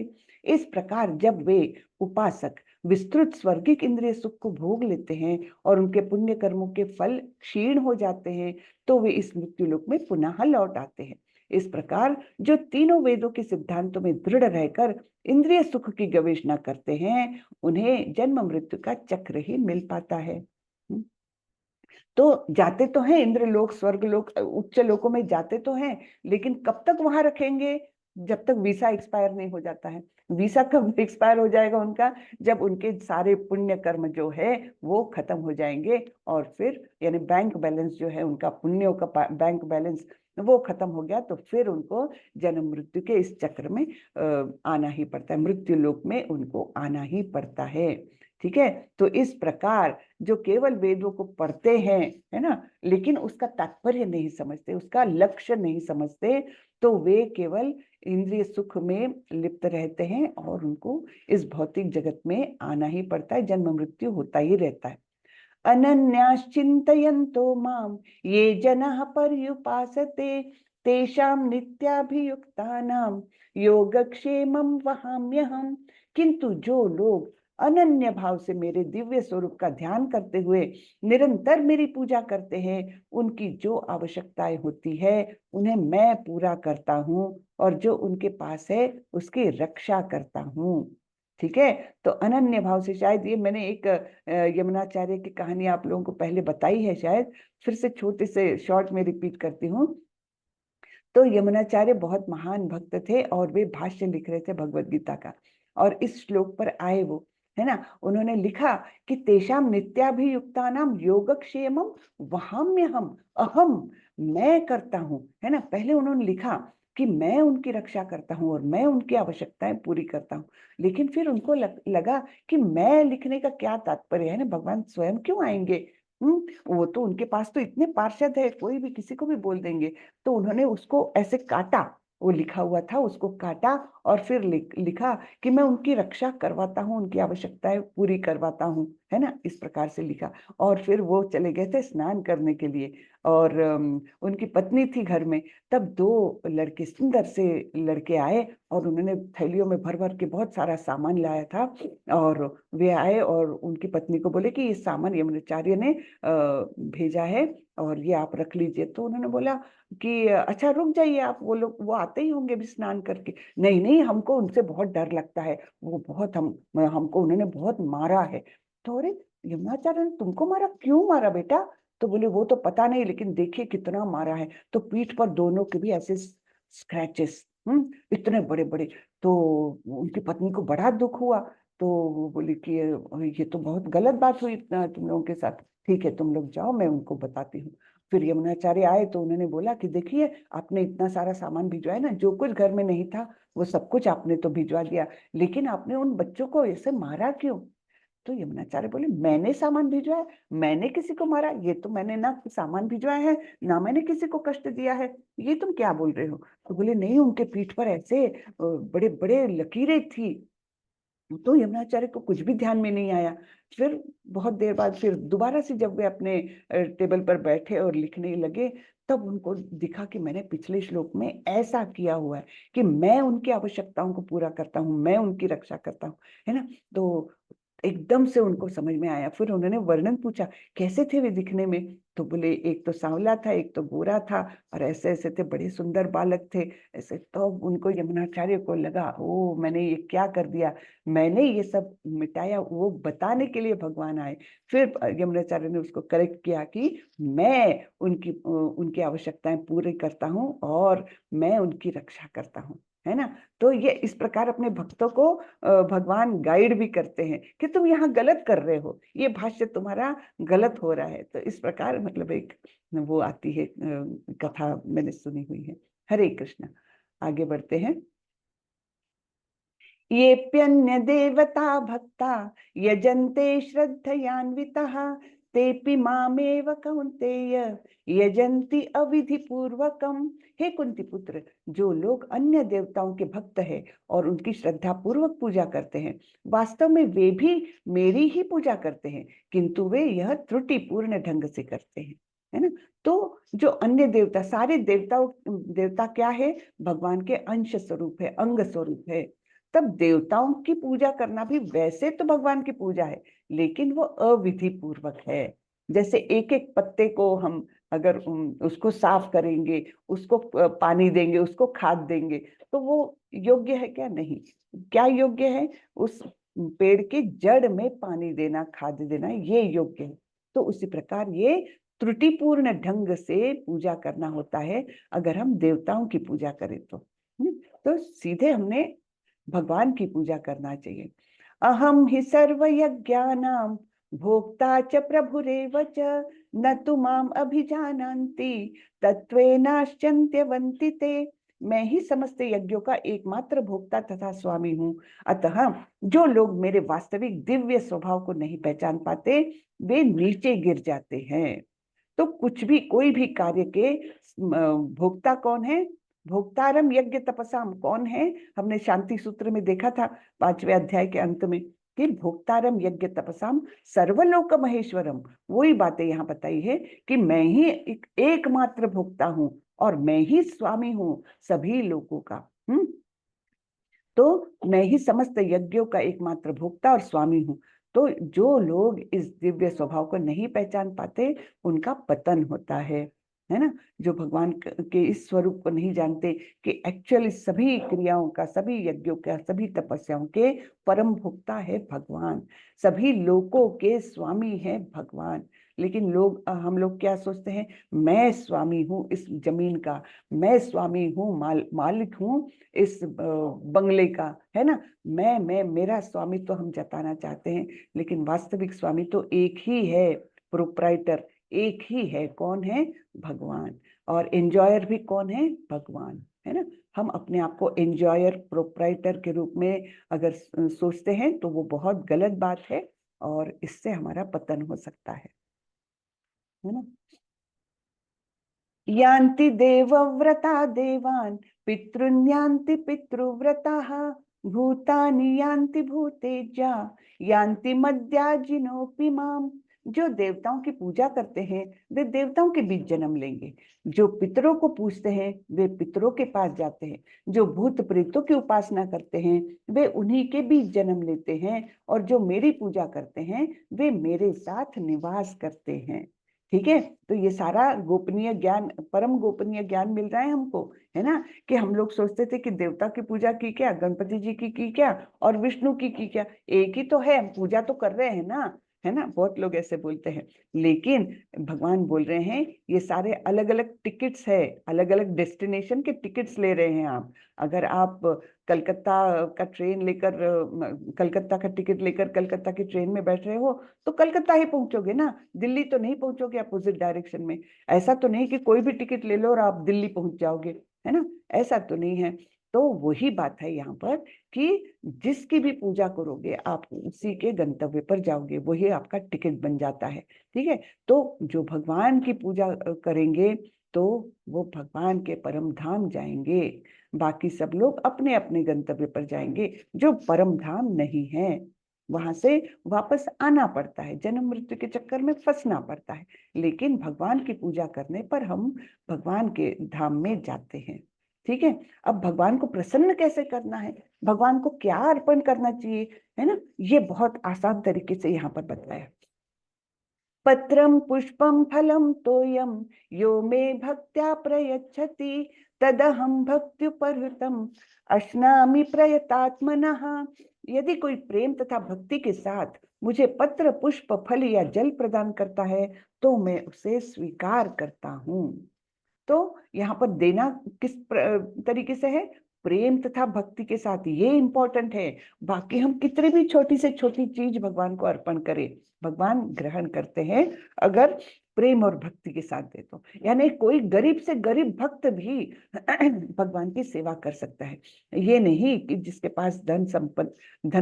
इस प्रकार जब वे उपासक विस्तृत स्वर्गिक इंद्रिय सुख को भोग लेते हैं और उनके पुण्य कर्मों के फल क्षीण हो जाते हैं, तो वे इस मृत्यु लोक में पुनः लौट आते हैं। इस प्रकार जो तीनों वेदों के सिद्धांतों में दृढ़ रहकर इंद्रिय सुख की गवेषणा करते हैं, उन्हें जन्म मृत्यु का चक्र ही मिल पाता है। तो जाते तो हैं इंद्रलोक स्वर्गलोक उच्च लोकों में जाते तो हैं, लेकिन कब तक वहां रखेंगे? जब तक वीसा एक्सपायर नहीं हो जाता है। वीसा कब एक्सपायर हो जाएगा उनका? जब उनके सारे पुण्य कर्म जो है वो खत्म हो जाएंगे, और फिर यानी बैंक बैलेंस जो है उनका, पुण्यों का बैंक बैलेंस वो खत्म हो गया, तो फिर उनको जन्म मृत्यु के इस चक्र में आना ही पड़ता है, मृत्यु लोक में उनको आना ही पड़ता है। ठीक है, तो इस प्रकार जो केवल वेदों को पढ़ते हैं, है ना, लेकिन उसका तात्पर्य नहीं समझते, उसका लक्ष्य नहीं समझते, तो वे केवल इंद्रिय सुख में लिप्त रहते हैं और उनको इस भौतिक जगत में आना ही पड़ता है, जन्म मृत्यु होता ही रहता है। अनन्याश्चिन्तयन्तो माम ये जनाः पर्युपासते तेषां नित्याभियुक्तानां योगक्षेमं वहाम्यहम्। किंतु जो लोग अनन्य भाव से मेरे दिव्य स्वरूप का ध्यान करते हुए निरंतर मेरी पूजा करते हैं, उनकी जो आवश्यकताएं होती है उन्हें मैं पूरा करता हूँ, और जो उनके पास है उसकी रक्षा करता हूँ। ठीक है, तो अनन्य भाव से, शायद ये मैंने एक यमुनाचार्य की कहानी आप लोगों को पहले बताई है, शायद फिर से छोटे से शॉर्ट में रिपीट करती हूँ। तो यमुनाचार्य बहुत महान भक्त थे और वे भाष्य लिख रहे थे भगवत गीता का, और इस श्लोक पर आए वो, है ना, उन्होंने लिखा कि तेषाम नित्याभियुक्तानाम योगक्षेमम वहाम्यहम, अहम, मैं करता हूँ, है ना। पहले उन्होंने लिखा कि मैं उनकी रक्षा करता हूँ और मैं उनकी आवश्यकताएं पूरी करता हूँ, लेकिन फिर उनको लगा कि मैं लिखने का क्या तात्पर्य है ना, भगवान स्वयं क्यों आएंगे? वो तो उनके पास तो इतने पार्षद है, कोई भी किसी को भी बोल देंगे। तो उन्होंने उसको ऐसे काटा, वो लिखा हुआ था उसको काटा, और फिर लिखा कि मैं उनकी रक्षा करवाता हूँ, उनकी आवश्यकताएं पूरी करवाता हूँ, है ना, इस प्रकार से लिखा। और फिर वो चले गए थे स्नान करने के लिए, और उनकी पत्नी थी घर में। तब दो लड़के, सुंदर से लड़के आए, और उन्होंने थैलियों में भर भर के बहुत सारा सामान लाया था, और वे आए और उनकी पत्नी को बोले कि ये सामान यमुनाचार्य ने भेजा है और ये आप रख लीजिए। तो उन्होंने बोला कि अच्छा रुक जाइए आप, वो लोग वो आते ही होंगे भी स्नान करके। नहीं नहीं, हमको उनसे बहुत डर लगता है, वो बहुत हमको उन्होंने बहुत मारा है। तो अरे, यमुनाचार्य ने तुमको मारा? क्यों मारा बेटा? तो बोले वो तो पता नहीं, लेकिन देखिए कितना मारा है। तो पीठ पर दोनों के भी ऐसे स्क्रैचेस, इतने बड़े बड़े। तो उनकी पत्नी को बड़ा दुख हुआ। तो वो बोली कि ये तो बहुत गलत बात हुई तुम लोगों के साथ। ठीक है, तुम लोग जाओ, मैं उनको बताती हूँ। फिर यमुनाचार्य आए तो उन्होंने बोला कि देखिए, आपने इतना सारा सामान भिजवाया ना, जो कुछ घर में नहीं था वो सब कुछ आपने तो भिजवा दिया, लेकिन आपने उन बच्चों को ऐसे मारा क्यों? तो यमुनाचार्य बोले, मैंने सामान भिजवाया? मैंने किसी को मारा? ये तो मैंने ना सामान भिजवाया है, ना मैंने किसी को कष्ट दिया है, ये तुम क्या बोल रहे हो? तो बोले नहीं, उनके पीठ पर ऐसे बड़े बड़े लकीरें थी। तो यमुनाचार्य को कुछ भी ध्यान में नहीं आया। फिर बहुत देर बाद फिर दोबारा से जब वे अपने टेबल पर बैठे और लिखने लगे, तब उनको दिखा कि मैंने पिछले श्लोक में ऐसा किया हुआ है कि मैं उनकी आवश्यकताओं को पूरा करता हूँ, मैं उनकी रक्षा करता हूँ, है ना। तो एकदम से उनको समझ में आया। फिर उन्होंने वर्णन पूछा, कैसे थे वे दिखने में? तो बोले एक तो सांवला था, एक तो गोरा था, और ऐसे ऐसे थे, बड़े सुंदर बालक थे ऐसे। तो उनको यमुनाचार्य को लगा, ओ मैंने ये क्या कर दिया, मैंने ये सब मिटाया। वो बताने के लिए भगवान आए। फिर यमुनाचार्य ने उसको करेक्ट किया कि मैं उनकी आवश्यकताएं पूरी करता हूँ और मैं उनकी रक्षा करता हूँ, है ना। तो ये इस प्रकार अपने भक्तों को भगवान गाइड भी करते हैं कि तुम यहाँ गलत कर रहे हो, ये भाष्य तुम्हारा गलत हो रहा है। तो इस प्रकार मतलब एक वो आती है कथा मैंने सुनी हुई है। हरे कृष्ण। आगे बढ़ते हैं। येऽप्यन्य देवता भक्ता यजन्ते श्रद्धयान्वितः तेऽपि मामेव कौन्तेय यजन्ति अविधि पूर्वकम। हे कुंती पुत्र, जो लोग अन्य देवताओं के भक्त हैं और उनकी श्रद्धा पूर्वक पूजा करते हैं, वास्तव में वे भी मेरी ही पूजा करते हैं, किंतु वे यह त्रुटिपूर्ण ढंग से करते हैं, है ना। तो जो अन्य देवता, सारे देवता क्या है? भगवान के अंश स्वरूप है, अंग स्वरूप है। तब देवताओं की पूजा करना भी वैसे तो भगवान की पूजा है, लेकिन वो अविधि पूर्वक है। जैसे एक एक पत्ते को हम अगर उसको साफ करेंगे, उसको पानी देंगे, उसको खाद देंगे, तो वो योग्य है क्या? नहीं। क्या योग्य है? उस पेड़ की जड़ में पानी देना, खाद देना, ये योग्य है। तो उसी प्रकार ये त्रुटिपूर्ण ढंग से पूजा करना होता है अगर हम देवताओं की पूजा करें तो। तो सीधे हमने भगवान की पूजा करना चाहिए। अहम ही सर्व यज्ञानां भोक्ता च प्रभुरेव च न तु माम अभिजानन्ति तत्त्वेनाश्चिन्त्यवन्ति ते। मैं ही समस्त यज्ञों का एकमात्र भोक्ता तथा स्वामी हूँ। अतः जो लोग मेरे वास्तविक दिव्य स्वभाव को नहीं पहचान पाते, वे नीचे गिर जाते हैं। तो कुछ भी, कोई भी कार्य के भोक्ता कौन है? भोक्तारम यज्ञ तपसाम कौन है? हमने शांति सूत्र में देखा था 5वें अध्याय के अंत में कि भोक्तारम यज्ञ तपसाम सर्वलोक महेश्वरम। वही बातें यहाँ बताई है कि मैं ही एकमात्र भोक्ता हूँ और मैं ही स्वामी हूँ सभी लोगों का। तो मैं ही समस्त यज्ञों का एकमात्र भोक्ता और स्वामी हूँ। तो जो लोग इस दिव्य स्वभाव को नहीं पहचान पाते, उनका पतन होता है ना। जो भगवान के इस स्वरूप को नहीं जानते कि एक्चुअली सभी क्रियाओं का, सभी यज्ञों का, सभी तपस्याओं के परम भोक्ता है भगवान, सभी लोगों के स्वामी है भगवान। लेकिन हम लोग क्या सोचते हैं? मैं स्वामी हूँ इस जमीन का, मैं स्वामी हूँ, मालिक हूँ इस बंगले का, है ना। मैं मेरा स्वामित्व हम जताना चाहते हैं, लेकिन वास्तविक स्वामी तो एक ही है, प्रोप्राइटर एक ही है। कौन है? भगवान। और एंजॉयर भी कौन है? भगवान, है ना। हम अपने आप को एंजॉयर, प्रोप्राइटर के रूप में अगर सोचते हैं तो वो बहुत गलत बात है और इससे हमारा पतन हो सकता है ना। यान्ति देवव्रता देवान् पितॄन् यान्ति पितृव्रताः भूतानि यान्ति भूतेज्या यान्ति मद्याजिनोऽपि माम्। जो देवताओं की पूजा करते हैं वे देवताओं के बीच जन्म लेंगे, जो पितरों को पूजते हैं वे पितरों के पास जाते हैं, जो भूत प्रेतों की उपासना करते हैं वे उन्हीं के बीच जन्म लेते हैं, और जो मेरी पूजा करते हैं वे मेरे साथ निवास करते हैं। ठीक है। तो ये सारा गोपनीय ज्ञान, परम गोपनीय ज्ञान मिल रहा है हमको, है ना। कि हम लोग सोचते थे कि देवता की पूजा की क्या, गणपति जी की क्या, और विष्णु की क्या, एक ही तो है, हम पूजा तो कर रहे हैं ना, है ना। बहुत लोग ऐसे बोलते हैं, लेकिन भगवान बोल रहे हैं ये सारे अलग अलग टिकट्स है, अलग अलग डेस्टिनेशन के टिकट्स ले रहे हैं आप। अगर आप कलकत्ता का ट्रेन लेकर, कलकत्ता का टिकट लेकर कलकत्ता की ट्रेन में बैठ रहे हो तो कलकत्ता ही पहुंचोगे ना, दिल्ली तो नहीं पहुंचोगे अपोजिट डायरेक्शन में। ऐसा तो नहीं कि कोई भी टिकट ले लो और आप दिल्ली पहुंच जाओगे, है ना। ऐसा तो नहीं है। तो वही बात है यहाँ पर कि जिसकी भी पूजा करोगे आप उसी के गंतव्य पर जाओगे, वही आपका टिकट बन जाता है। ठीक है। तो जो भगवान की पूजा करेंगे तो वो भगवान के परम धाम जाएंगे, बाकी सब लोग अपने अपने गंतव्य पर जाएंगे। जो परम धाम नहीं है वहां से वापस आना पड़ता है, जन्म मृत्यु के चक्कर में फंसना पड़ता है। लेकिन भगवान की पूजा करने पर हम भगवान के धाम में जाते हैं। ठीक है। अब भगवान को प्रसन्न कैसे करना है, भगवान को क्या अर्पण करना चाहिए, है ना, ये बहुत आसान तरीके से यहाँ पर बताया। पत्रम पुष्पम फलम तोयम यो मे भक्त्या प्रयच्छति तदहम भक्त्युपहृतम अश्नामि प्रयतात्मनः। यदि कोई प्रेम तथा भक्ति के साथ मुझे पत्र, पुष्प, फल या जल प्रदान करता है तो मैं उसे स्वीकार करता हूँ। तो यहाँ पर देना किस तरीके से है? प्रेम तथा भक्ति के साथ, ये इंपॉर्टेंट है। बाकी हम कितनी भी छोटी से छोटी चीज भगवान को अर्पण करें, भगवान ग्रहण करते हैं। अगर प्रेम और भक्ति के साथ देता हूँ। यानी कोई गरीब से गरीब भक्त भी भगवान की सेवा कर सकता है। ये नहीं कि जिसके पास धन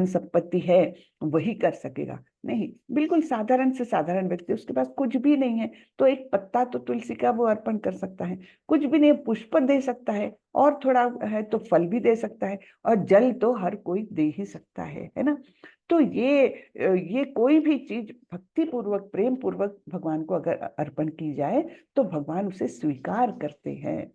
संपत्ति है वही कर सकेगा, नहीं, बिल्कुल साधारण से साधारण व्यक्ति, उसके पास कुछ भी नहीं है तो एक पत्ता तो तुलसी का वो अर्पण कर सकता है, कुछ भी नहीं पुष्प दे सकता है, और थोड़ा है तो फल भी दे सकता है, और जल तो हर कोई दे ही सकता है ना। तो ये कोई भी चीज भक्ति पूर्वक प्रेम पूर्वक भगवान को अगर अर्पण की जाए तो भगवान उसे स्वीकार करते हैं।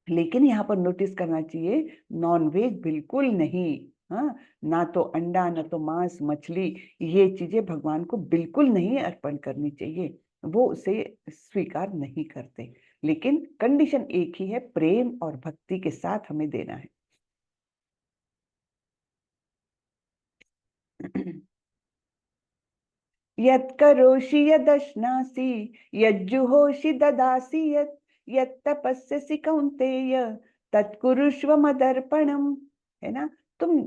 लेकिन यहाँ पर नोटिस करना चाहिए, नॉनवेज बिल्कुल नहीं। हाँ, ना तो अंडा, ना तो मांस, मछली, ये चीजें भगवान को बिल्कुल नहीं अर्पण करनी चाहिए, वो उसे स्वीकार नहीं करते। लेकिन कंडीशन एक ही है, प्रेम और भक्ति के साथ हमें देना है। यत्करोषि यदश्नासि यज्जुहोषि ददासि यत्तपस्यसि कौन्तेय तत्कुरुष्व मदर्पणम। है ना। तुम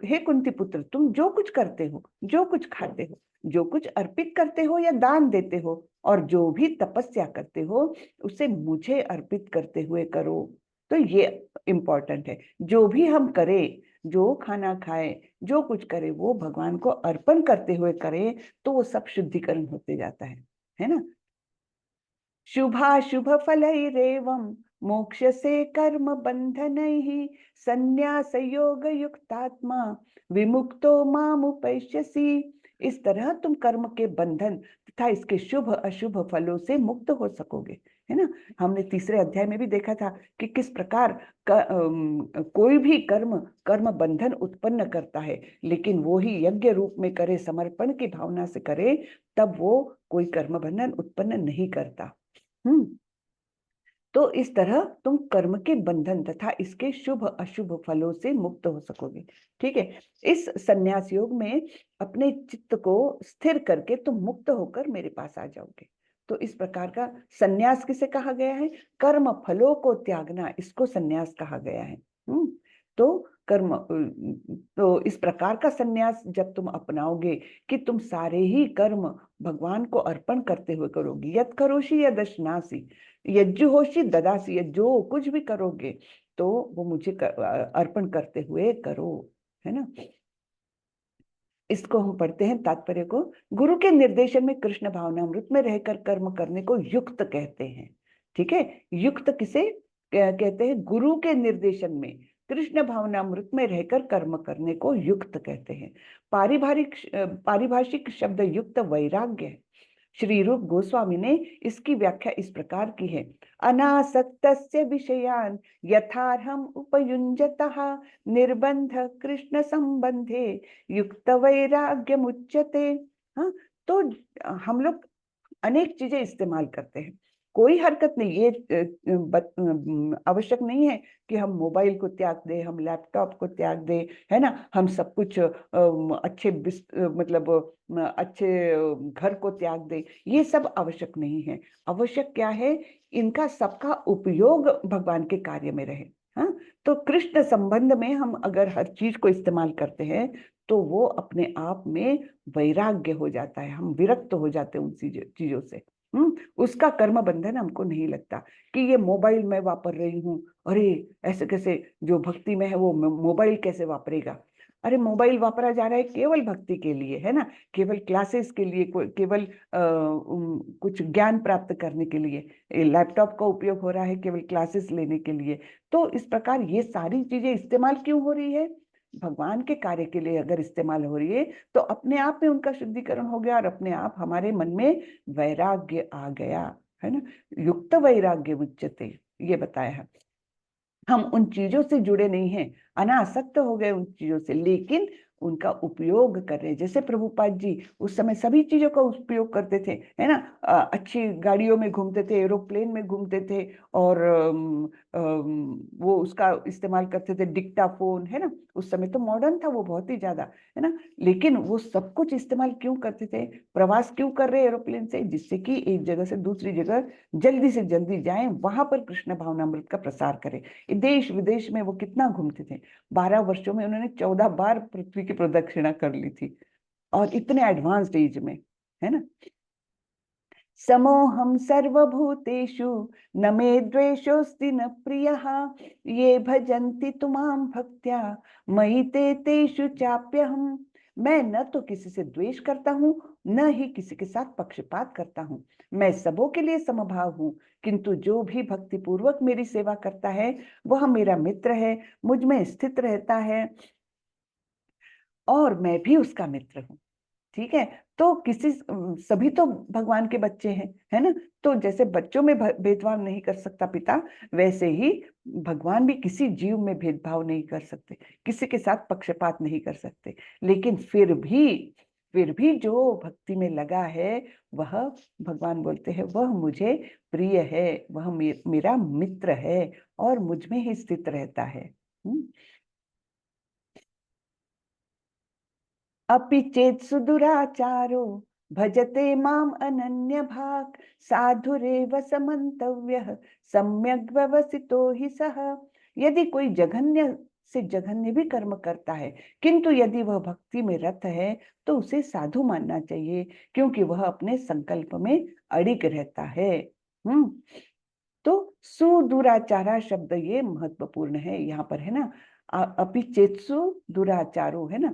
हे कुंती पुत्र, तुम जो कुछ करते हो, जो कुछ खाते हो, जो कुछ अर्पित करते हो या दान देते हो, और जो भी तपस्या करते हो उसे मुझे अर्पित करते हुए करो। तो ये इम्पोर्टेंट है, जो भी हम करें, जो खाना खाए, जो कुछ करे, वो भगवान को अर्पण करते हुए करें, तो वो सब शुद्धिकरण होते जाता है ना। शुभाशुभ फलैरेवं मोक्ष से कर्म बंधनैः संन्यास योग युक्तात्मा विमुक्तो मामुपैष्यसि। इस तरह तुम कर्म के बंधन तथा इसके शुभ अशुभ फलों से मुक्त हो सकोगे, है ना। हमने तीसरे अध्याय में भी देखा था कि किस प्रकार कोई भी कर्म कर्म बंधन उत्पन्न करता है, लेकिन वो ही यज्ञ रूप में करे, समर्पण की भावना से करे, तब वो कोई कर्म बंधन उत्पन्न नहीं करता। तो इस तरह तुम कर्म के बंधन तथा इसके शुभ अशुभ फलों से मुक्त हो सकोगे। ठीक है। इस संन्यास योग में अपने चित्त को स्थिर करके तुम मुक्त होकर मेरे पास आ जाओगे। तो इस प्रकार का संन्यास किसे कहा गया है? कर्म फलों को त्यागना, इसको संन्यास कहा गया है। तो कर्म, तो इस प्रकार का संन्यास जब तुम अपनाओगे कि तुम सारे ही कर्म भगवान को अर्पण करते हुए करोगे, यत् करोषि यदश्नासि यज्जुहोषि ददासि, या जो कुछ भी करोगे तो वो मुझे अर्पण करते हुए करो, है ना। इसको हम पढ़ते हैं तात्पर्य को। गुरु के निर्देशन में कृष्ण भावनामृत में रहकर कर्म करने को युक्त कहते हैं। ठीक है। युक्त किसे कहते हैं? गुरु के निर्देशन में कृष्ण भावनामृत में रहकर कर्म करने को युक्त कहते हैं। पारिभाषिक शब्द युक्त वैराग्य है। श्री रूप गोस्वामी ने इसकी व्याख्या इस प्रकार की है, अनासक्तस्य विषयान यथार्हम उपयुञ्जतः निर्बंध कृष्ण संबंधे युक्त वैराग्य मुच्यते। हाँ, तो हम लोग अनेक चीजें इस्तेमाल करते हैं, कोई हरकत नहीं, ये आवश्यक नहीं है कि हम मोबाइल को त्याग दें, हम लैपटॉप को त्याग दें, है ना, हम सब कुछ अच्छे मतलब अच्छे घर को त्याग दें, ये सब आवश्यक नहीं है। आवश्यक क्या है? इनका सबका उपयोग भगवान के कार्य में रहे। हाँ, तो कृष्ण संबंध में हम अगर हर चीज को इस्तेमाल करते हैं तो वो अपने आप में वैराग्य हो जाता है, हम विरक्त हो जाते हैं उन चीजों से। उसका कर्म बंधन हमको नहीं लगता कि ये मोबाइल मैं वापर रही हूँ, अरे ऐसे कैसे, जो भक्ति में है वो मोबाइल कैसे वापरेगा? अरे मोबाइल वापरा जा रहा है केवल भक्ति के लिए, है ना, केवल क्लासेस के लिए, केवल कुछ ज्ञान प्राप्त करने के लिए लैपटॉप का उपयोग हो रहा है, केवल क्लासेस लेने के लिए। तो इस प्रकार ये सारी चीजें इस्तेमाल क्यों हो रही है? भगवान के कार्य के लिए अगर इस्तेमाल हो रही है तो अपने आप में उनका शुद्धिकरण हो गया और अपने आप हमारे मन में वैराग्य आ गया, है ना। युक्त वैराग्य उच्यते, ये बताया है। हम उन चीजों से जुड़े नहीं हैं, अनासक्त हो गए उन चीजों से, लेकिन उनका उपयोग कर रहे। जैसे प्रभुपाद जी उस समय सभी चीजों का उपयोग करते थे, है ना, अच्छी गाड़ियों में घूमते थे, एरोप्लेन में घूमते थे, और वो उसका इस्तेमाल करते थे, डिक्टाफोन, है ना, उस समय तो मॉडर्न था वो बहुत ही ज्यादा, है ना। लेकिन वो सब कुछ इस्तेमाल क्यों करते थे? प्रवास क्यों कर रहे एरोप्लेन से? जिससे कि एक जगह से दूसरी जगह जल्दी से जल्दी जाएं, वहां पर कृष्ण भावनामृत का प्रसार करें। देश विदेश में वो कितना घूमते थे, 12 वर्षों में उन्होंने 14 बार पृथ्वी की प्रदक्षिणा कर ली थी, और इतने एडवांस्ड एज में, है ना। समोहम सर्वभूतेषु न मे द्वेषोऽस्ति न प्रियः ये भजन्ति तुमां भक्त्या मयि ते तेषु चाप्यहम्। मैं न तो किसी से द्वेष करता हूँ, न ही किसी के साथ पक्षपात करता हूँ। मैं सबों के लिए समभाव हूँ, किंतु जो भी भक्ति पूर्वक मेरी सेवा करता है वह मेरा मित्र है, मुझ में स्थित रहता है और मैं भी उसका मित्र हूँ। ठीक है, तो किसी सभी तो भगवान के बच्चे हैं, है ना। तो जैसे बच्चों में भेदभाव नहीं कर सकता पिता, वैसे ही भगवान भी किसी जीव में भेदभाव नहीं कर सकते, किसी के साथ पक्षपात नहीं कर सकते। लेकिन फिर भी जो भक्ति में लगा है वह, भगवान बोलते हैं, वह मुझे प्रिय है, वह मेरा मित्र है और मुझ में ही स्थित रहता है। अपि चेत् सुदुराचारो भजते माम अनन्य भाग साधुरेव समन्तव्यः सम्यग् व्यवसितो हि सः। यदि कोई जघन्य से जघन्य भी कर्म करता है, किंतु यदि वह भक्ति में रत है तो उसे साधु मानना चाहिए, क्योंकि वह अपने संकल्प में अड़िग रहता है। तो सुदुराचारा शब्द ये महत्वपूर्ण है यहाँ पर, है ना। अपि चेत्सु दुराचारो, है ना,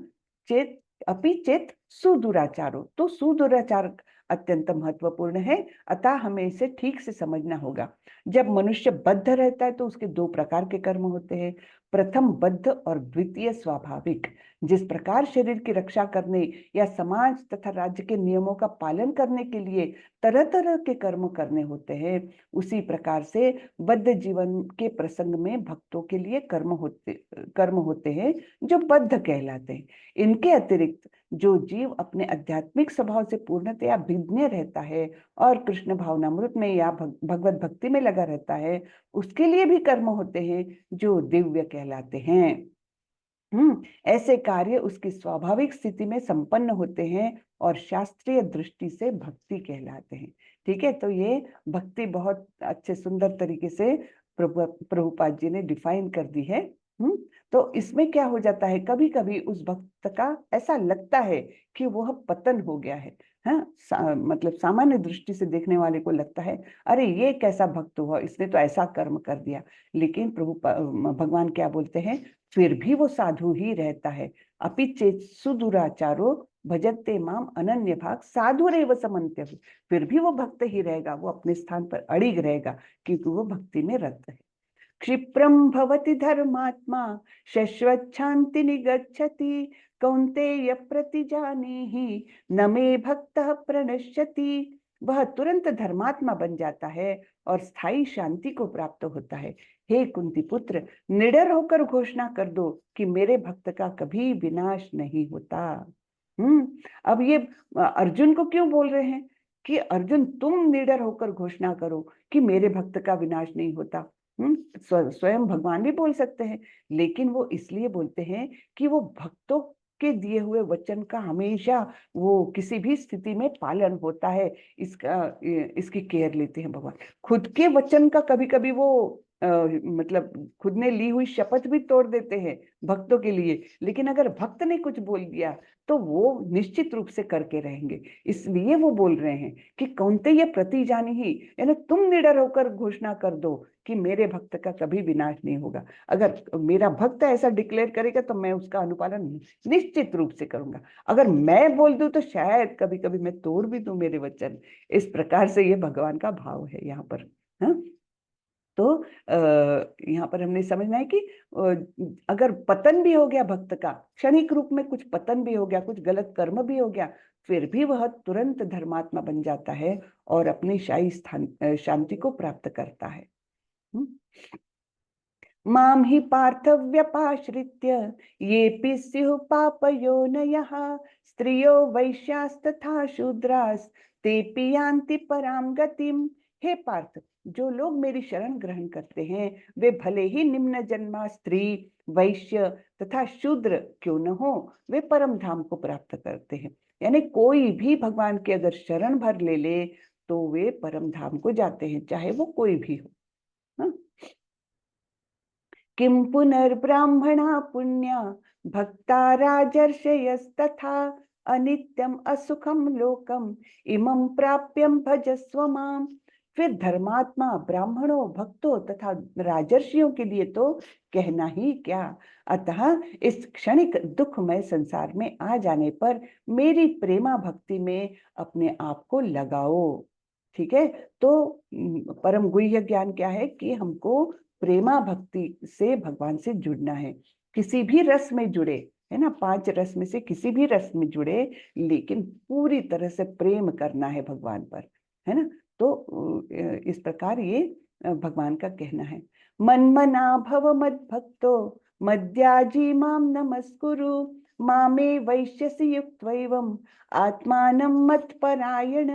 चेत अपि चेत सुदुराचारो, तो सुदुराचार अत्यंत महत्वपूर्ण है, अतः हमें इसे ठीक से समझना होगा। जब मनुष्य बद्ध रहता है तो उसके दो प्रकार के कर्म होते हैं, प्रथम बद्ध और द्वितीय स्वाभाविक। जिस प्रकार शरीर की रक्षा करने या समाज तथा राज्य के नियमों का पालन करने के लिए तरह तरह के कर्म करने होते हैं, उसी प्रकार से बद्ध जीवन के प्रसंग में भक्तों के लिए कर्म होते हैं जो बद्ध कहलाते हैं। इनके अतिरिक्त जो जीव अपने आध्यात्मिक स्वभाव से पूर्णतया भिन्न रहता है और कृष्ण भावनामृत में या भगवत भक्ति में लगा रहता है, उसके लिए भी कर्म होते हैं जो दिव्य कहलाते हैं। ऐसे कार्य उसकी स्वाभाविक स्थिति में संपन्न होते हैं और शास्त्रीय दृष्टि से भक्ति कहलाते हैं। ठीक है, तो ये भक्ति बहुत अच्छे सुंदर तरीके से प्रभुपाद जी ने डिफाइन कर दी है। तो इसमें क्या हो जाता है, कभी कभी उस भक्त का ऐसा लगता है कि वह पतन हो गया है। हाँ, मतलब सामान्य दृष्टि से देखने वाले को लगता है, अरे ये कैसा भक्त हुआ, इसने तो ऐसा कर्म कर दिया। लेकिन भगवान क्या बोलते हैं, फिर भी वो साधु ही रहता है। अपि चेत सुदुराचारो भजते माम अनन्य भाग साधुरेव समन्त्य। फिर भी वो भक्त ही रहेगा, वो अपने स्थान पर अड़िग रहेगा, क्योंकि वो भक्ति में रत है। क्षिप्रम भवति धर्मात्मा शश्वच्छान्ति निगच्छति कौन्तेय प्रतिजानीहि न मे भक्तः प्रणश्यति। वह तुरंत धर्मात्मा बन जाता है और स्थायी शांति को प्राप्त होता है। हे कुंती पुत्र, निडर होकर घोषणा कर दो कि मेरे भक्त का कभी विनाश नहीं होता। अब ये अर्जुन को क्यों बोल रहे हैं कि अर्जुन तुम निडर होकर घोषणा करो कि मेरे भक्त का विनाश नहीं होता। स्वयं भगवान भी बोल सकते हैं, लेकिन वो इसलिए बोलते हैं कि वो भक्तों के दिए हुए वचन का हमेशा वो किसी भी स्थिति में पालन होता है, इसकी केयर लेते हैं भगवान। खुद के वचन का कभी कभी वो मतलब खुद ने ली हुई शपथ भी तोड़ देते हैं भक्तों के लिए, लेकिन अगर भक्त ने कुछ बोल दिया तो वो निश्चित रूप से करके रहेंगे। इसलिए वो बोल रहे हैं कि कौन्तेय प्रतिजानी ही, यानी तुम निडर होकर घोषणा कर दो कि मेरे भक्त का कभी विनाश नहीं होगा। अगर मेरा भक्त ऐसा डिक्लेयर करेगा तो मैं उसका अनुपालन निश्चित रूप से करूंगा। अगर मैं बोल दूं तो शायद कभी कभी मैं तोड़ भी दूं मेरे वचन। इस प्रकार से ये भगवान का भाव है यहाँ पर। हाँ, तो यहाँ पर हमने समझना है कि अगर पतन भी हो गया भक्त का, क्षणिक रूप में कुछ पतन भी हो गया, कुछ गलत कर्म भी हो गया, फिर भी वह तुरंत धर्मात्मा बन जाता है और अपनी शांति को प्राप्त करता है। माम ही पार्थ व्यपाश्रित्य ये स्युः पापयोनयः स्त्रियो वैश्यास्तथा शूद्रास तेपि यान्ति पराम गतिम। हे पार्थ, जो लोग मेरी शरण ग्रहण करते हैं वे भले ही निम्न जन्मा स्त्री, वैश्य तथा शूद्र क्यों न हो, वे परम धाम को प्राप्त करते हैं। यानी कोई भी भगवान की अगर शरण भर ले तो वे परम धाम को जाते हैं, चाहे वो कोई भी हो। हाँ? किं पुनर्ब्राह्मणा पुण्या भक्ता राजर्षयस्तथा अनित्यम असुखम लोकम इमं प्राप्यम भजस्व माम। फिर धर्मात्मा ब्राह्मणों, भक्तों तथा राजर्षियों के लिए तो कहना ही क्या। अतः इस क्षणिक दुखमय संसार में आ जाने पर मेरी प्रेमा भक्ति में अपने आप को लगाओ। ठीक है, तो परम गुह्य ज्ञान क्या है कि हमको प्रेमा भक्ति से भगवान से जुड़ना है। किसी भी रस में जुड़े, है ना, 5 रस में से किसी भी रस में जुड़े, लेकिन पूरी तरह से प्रेम करना है भगवान पर, है ना। तो इस प्रकार ये भगवान का कहना है। मन्मना भव मद भक्तो मद्याजी माम नमस्कुरु मामे वैश्यसि युक्त्वैवम् आत्मानं मत्परायण।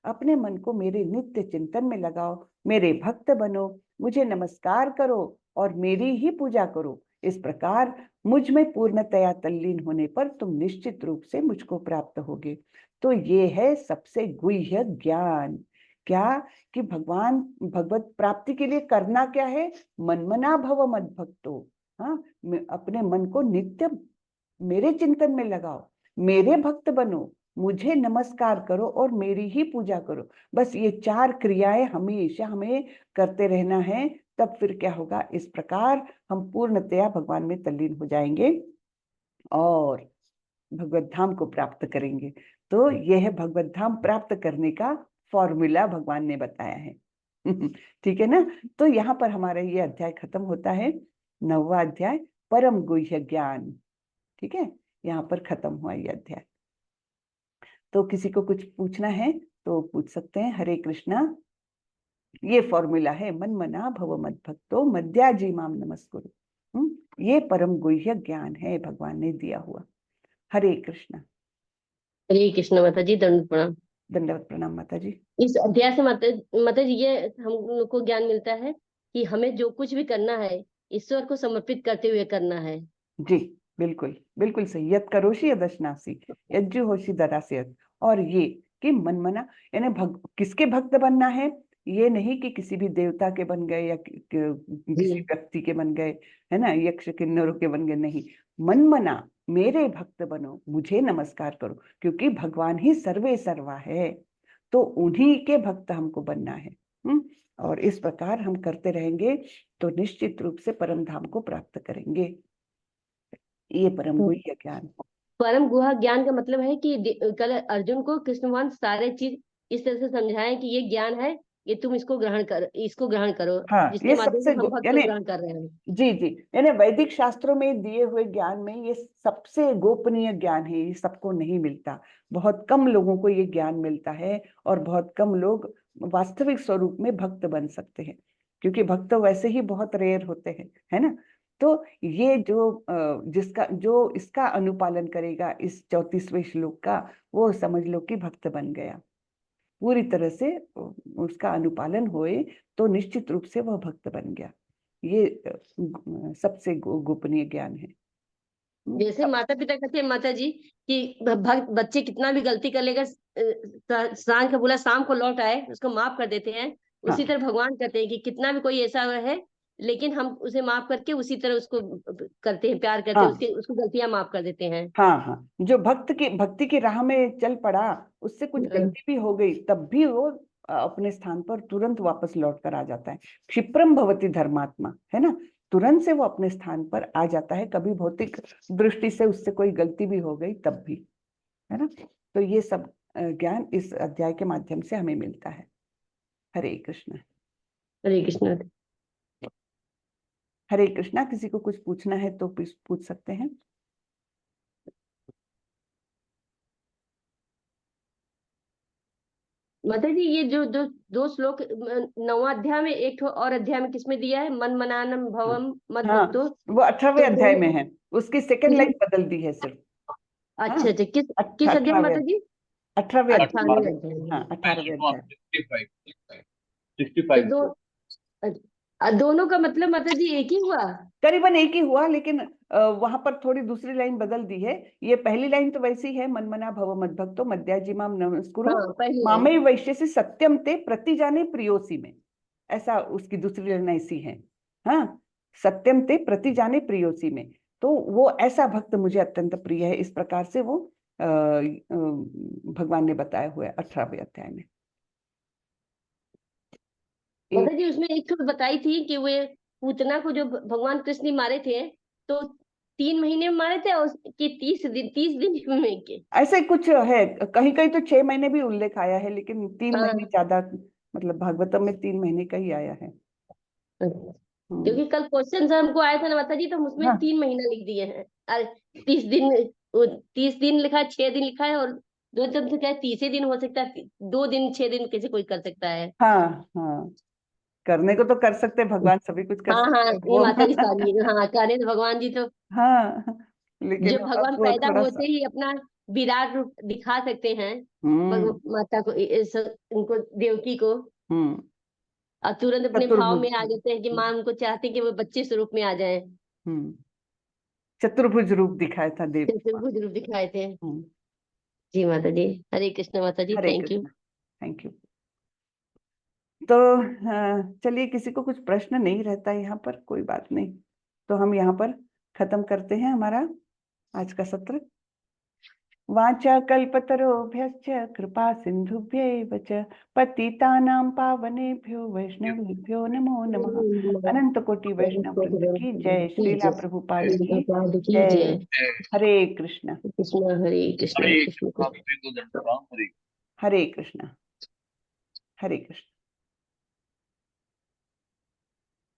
अपने मन को मेरे नित्य चिंतन में लगाओ, मेरे भक्त बनो, मुझे नमस्कार करो और मेरी ही पूजा करो। इस प्रकार मुझ में पूर्णतया तल्लीन होने पर तुम निश्चित रूप से मुझको प्राप्त होगे। तो ये है सबसे गुह्य ज्ञान। क्या कि भगवान भगवत प्राप्ति के लिए करना क्या है। मनमना भव मद भक्तो, हाँ, अपने मन को नित्य मेरे चिंतन में लगाओ, मेरे भक्त बनो, मुझे नमस्कार करो और मेरी ही पूजा करो। बस ये 4 क्रियाएं हमेशा हमें करते रहना है। तब फिर क्या होगा, इस प्रकार हम पूर्णतया भगवान में तल्लीन हो जाएंगे और भगवत धाम को प्राप्त करेंगे। तो यह है भगवत धाम प्राप्त करने का फॉर्मूला भगवान ने बताया है। ठीक है ना। तो यहाँ पर हमारा ये अध्याय खत्म होता है, 9वां अध्याय परम गुह्य ज्ञान। ठीक है, यहाँ पर खत्म हुआ ये अध्याय। तो किसी को कुछ पूछना है तो पूछ सकते हैं। हरे कृष्णा। ये फॉर्मूला है, मन मना भव मद भक्तो मद्याजी माम नमस्कुरु। ये परम गुह्य ज्ञान है भगवान ने दिया हुआ। हरे कृष्णा। हरे कृष्ण माता जी, दंड प्रणाम। दंडवत प्रणाम माता जी। इस अध्याय से माता माता जी ये हम लोग को ज्ञान मिलता है कि हमें जो कुछ भी करना है ईश्वर को समर्पित करते हुए करना है। जी बिल्कुल बिल्कुल सही। यत् करोषि यदश्नासि यज्जुहोषि ददास्यत्। और ये कि मनमना यानी किसके भक्त बनना है। ये नहीं कि किसी भी देवता के बन गए या किसी जी। व्यक्ति के बन गए, है ना, यक्ष किन्नरों के बन गए, नहीं। मनमना मेरे भक्त बनो, मुझे नमस्कार करो, क्योंकि भगवान ही सर्वे सर्वा है। तो उन्हीं के भक्त हमको बनना है। और इस प्रकार हम करते रहेंगे तो निश्चित रूप से परम धाम को प्राप्त करेंगे। ये परम गुह्य ज्ञान। परम गुहा ज्ञान का मतलब है कि कल अर्जुन को कृष्ण भगवान सारे चीज इस तरह से समझाएं कि ये ज्ञान है, ये तुम इसको ग्रहण करो, हाँ, जिसके ये माध्यम सबसे से हम भक्त यानी ग्रहण कर रहे हैं। जी जी, यानी वैदिक शास्त्रों में दिए हुए ज्ञान में ये सबसे गोपनीय ज्ञान है। ये सबको नहीं मिलता, बहुत कम लोगों को ये ज्ञान मिलता है और बहुत कम लोग वास्तविक स्वरूप में भक्त बन सकते हैं, क्योंकि भक्त वैसे ही बहुत रेयर होते हैं, है ना। तो ये जो जिसका जो इसका अनुपालन करेगा इस 34वें श्लोक का, वो समझ लो कि भक्त बन गया। पूरी तरह से उसका अनुपालन होए तो निश्चित रूप से वह भक्त बन गया। ये सबसे गोपनीय ज्ञान है। जैसे माता पिता कहते हैं माता जी कि बच्चे कितना भी गलती कर लेगा, सांझ का बोला शाम को लौट आए, उसको माफ कर देते हैं। उसी हाँ तरह भगवान कहते हैं कि कितना भी कोई ऐसा है, लेकिन हम उसे माफ करके उसी तरह उसको करते हैं, प्यार करते हैं, हाँ उसके उसको गलतियां माफ कर देते हैं। हाँ हाँ, जो भक्ति की राह में चल पड़ा, उससे कुछ गलती भी हो गई, तब भी वो अपने स्थान पर तुरंत वापस लौट कर आ जाता है। क्षिप्रम भवति धर्मात्मा, है ना, तुरंत से वो अपने स्थान पर आ जाता है। कभी भौतिक दृष्टि से उससे कोई गलती भी हो गई तब भी, है ना। तो ये सब ज्ञान इस अध्याय के माध्यम से हमें मिलता है। हरे कृष्ण। हरे कृष्ण। हरे कृष्णा। किसी को कुछ पूछना है तो पूछ सकते हैं। माता जी ये जो दो दो श्लोक 9वां अध्याय में, एक और अध्याय में किसमें दिया है, मन मनानम हाँ भवम मद हाँ, भक्तो। वो 18वें तो अध्याय में है, उसकी सेकंड लाइन बदल दी है सिर्फ। हाँ, अच्छा अच्छा, किस किस अध्याय में 18वें माता जी? 18वें अध्याय। 18वें अध्याय हाँ, में। 18वें अध्याय। तो दोनों का मतलब माता जी एक ही हुआ? करीबन एक ही हुआ, लेकिन वहां पर थोड़ी दूसरी लाइन बदल दी है। ये पहली लाइन तो वैसी है, मनमना भव मद्भक्तो मद्याजी माम नमस्कुरु हाँ, पहली लाइन। मामई वैश्यसि सत्यम ते प्रतिजाने प्रियोसी में। ऐसा उसकी दूसरी लाइन ऐसी है। हाँ, सत्यम ते प्रतिजाने प्रियोसी में। तो वो ऐसा भक्त मुझे अत्यंत प्रिय है, इस प्रकार से वो भगवान ने बताया हुआ है 18वें अध्याय में। माता जी उसमें एक चीज बताई थी कि वे पूतना को जो भगवान कृष्ण ने मारे थे, तो 3 महीने में मारे थे, और कि 30 दिन में के। ऐसे कुछ है, कहीं कहीं तो 6 महीने भी उल्लेख आया है, लेकिन 3 महीने हाँ, ज्यादा, मतलब भागवतम में 3 महीने का ही आया है। हम्म। क्योंकि कल क्वेश्चन हमको आया था ना माता जी, तो हम उसमें हाँ 3 महीना लिख दिए हैं। अरे 30 दिन, 30 दिन लिखा है, 6 दिन लिखा है, और दो जब से क्या 30 दिन हो सकता है, 2 दिन 6 दिन कैसे कोई कर सकता है। हाँ हाँ, करने को तो कर सकते हैं, भगवान सभी कुछ कर हाँ हाँ, सकते हैं ये वो। माता जी सॉरी, हाँ कार्य तो भगवान जी तो, हाँ, लेकिन जो वो अब भगवान वो पैदा थोड़ा सा। होते ही अपना विराट रूप दिखा सकते हैं, हम्म। माता को, उनको, देवकी को, हम्म। और तुरंत अपने भाव चतुर्भुज। में आ जाते हैं कि माँ उनको चाहते हैं कि वो बच्चे स्वरूप में आ जाए। हम्म। चतुर्भुज रूप दिखाया था देव जैसे को। भुज रूप दिखाए थे। हम्म। जी माता जी, हरे कृष्ण माता जी, Hare thank you. Krishna. Thank you. तो चलिए, किसी को कुछ प्रश्न नहीं रहता है यहाँ पर, कोई बात नहीं, तो हम यहाँ पर खत्म करते हैं हमारा आज का सत्र। वाचा कल्पतरोभ्यश्च कृपा सिंधुभ्यैव च पतितानां पावनेभ्यो वैष्णवेभ्यो नमो नमः। अनंत कोटि वैष्णव वृंद की जय, की श्रीला जय, प्रभुपाद की प्रभुपाद की जय। जय। हरे कृष्ण। कृष्ण हरे कृष्ण, हरे कृष्ण कृष्णा, कृष्ण। सभी को दंडवत, हरे हरे कृष्ण। हरे कृष्ण।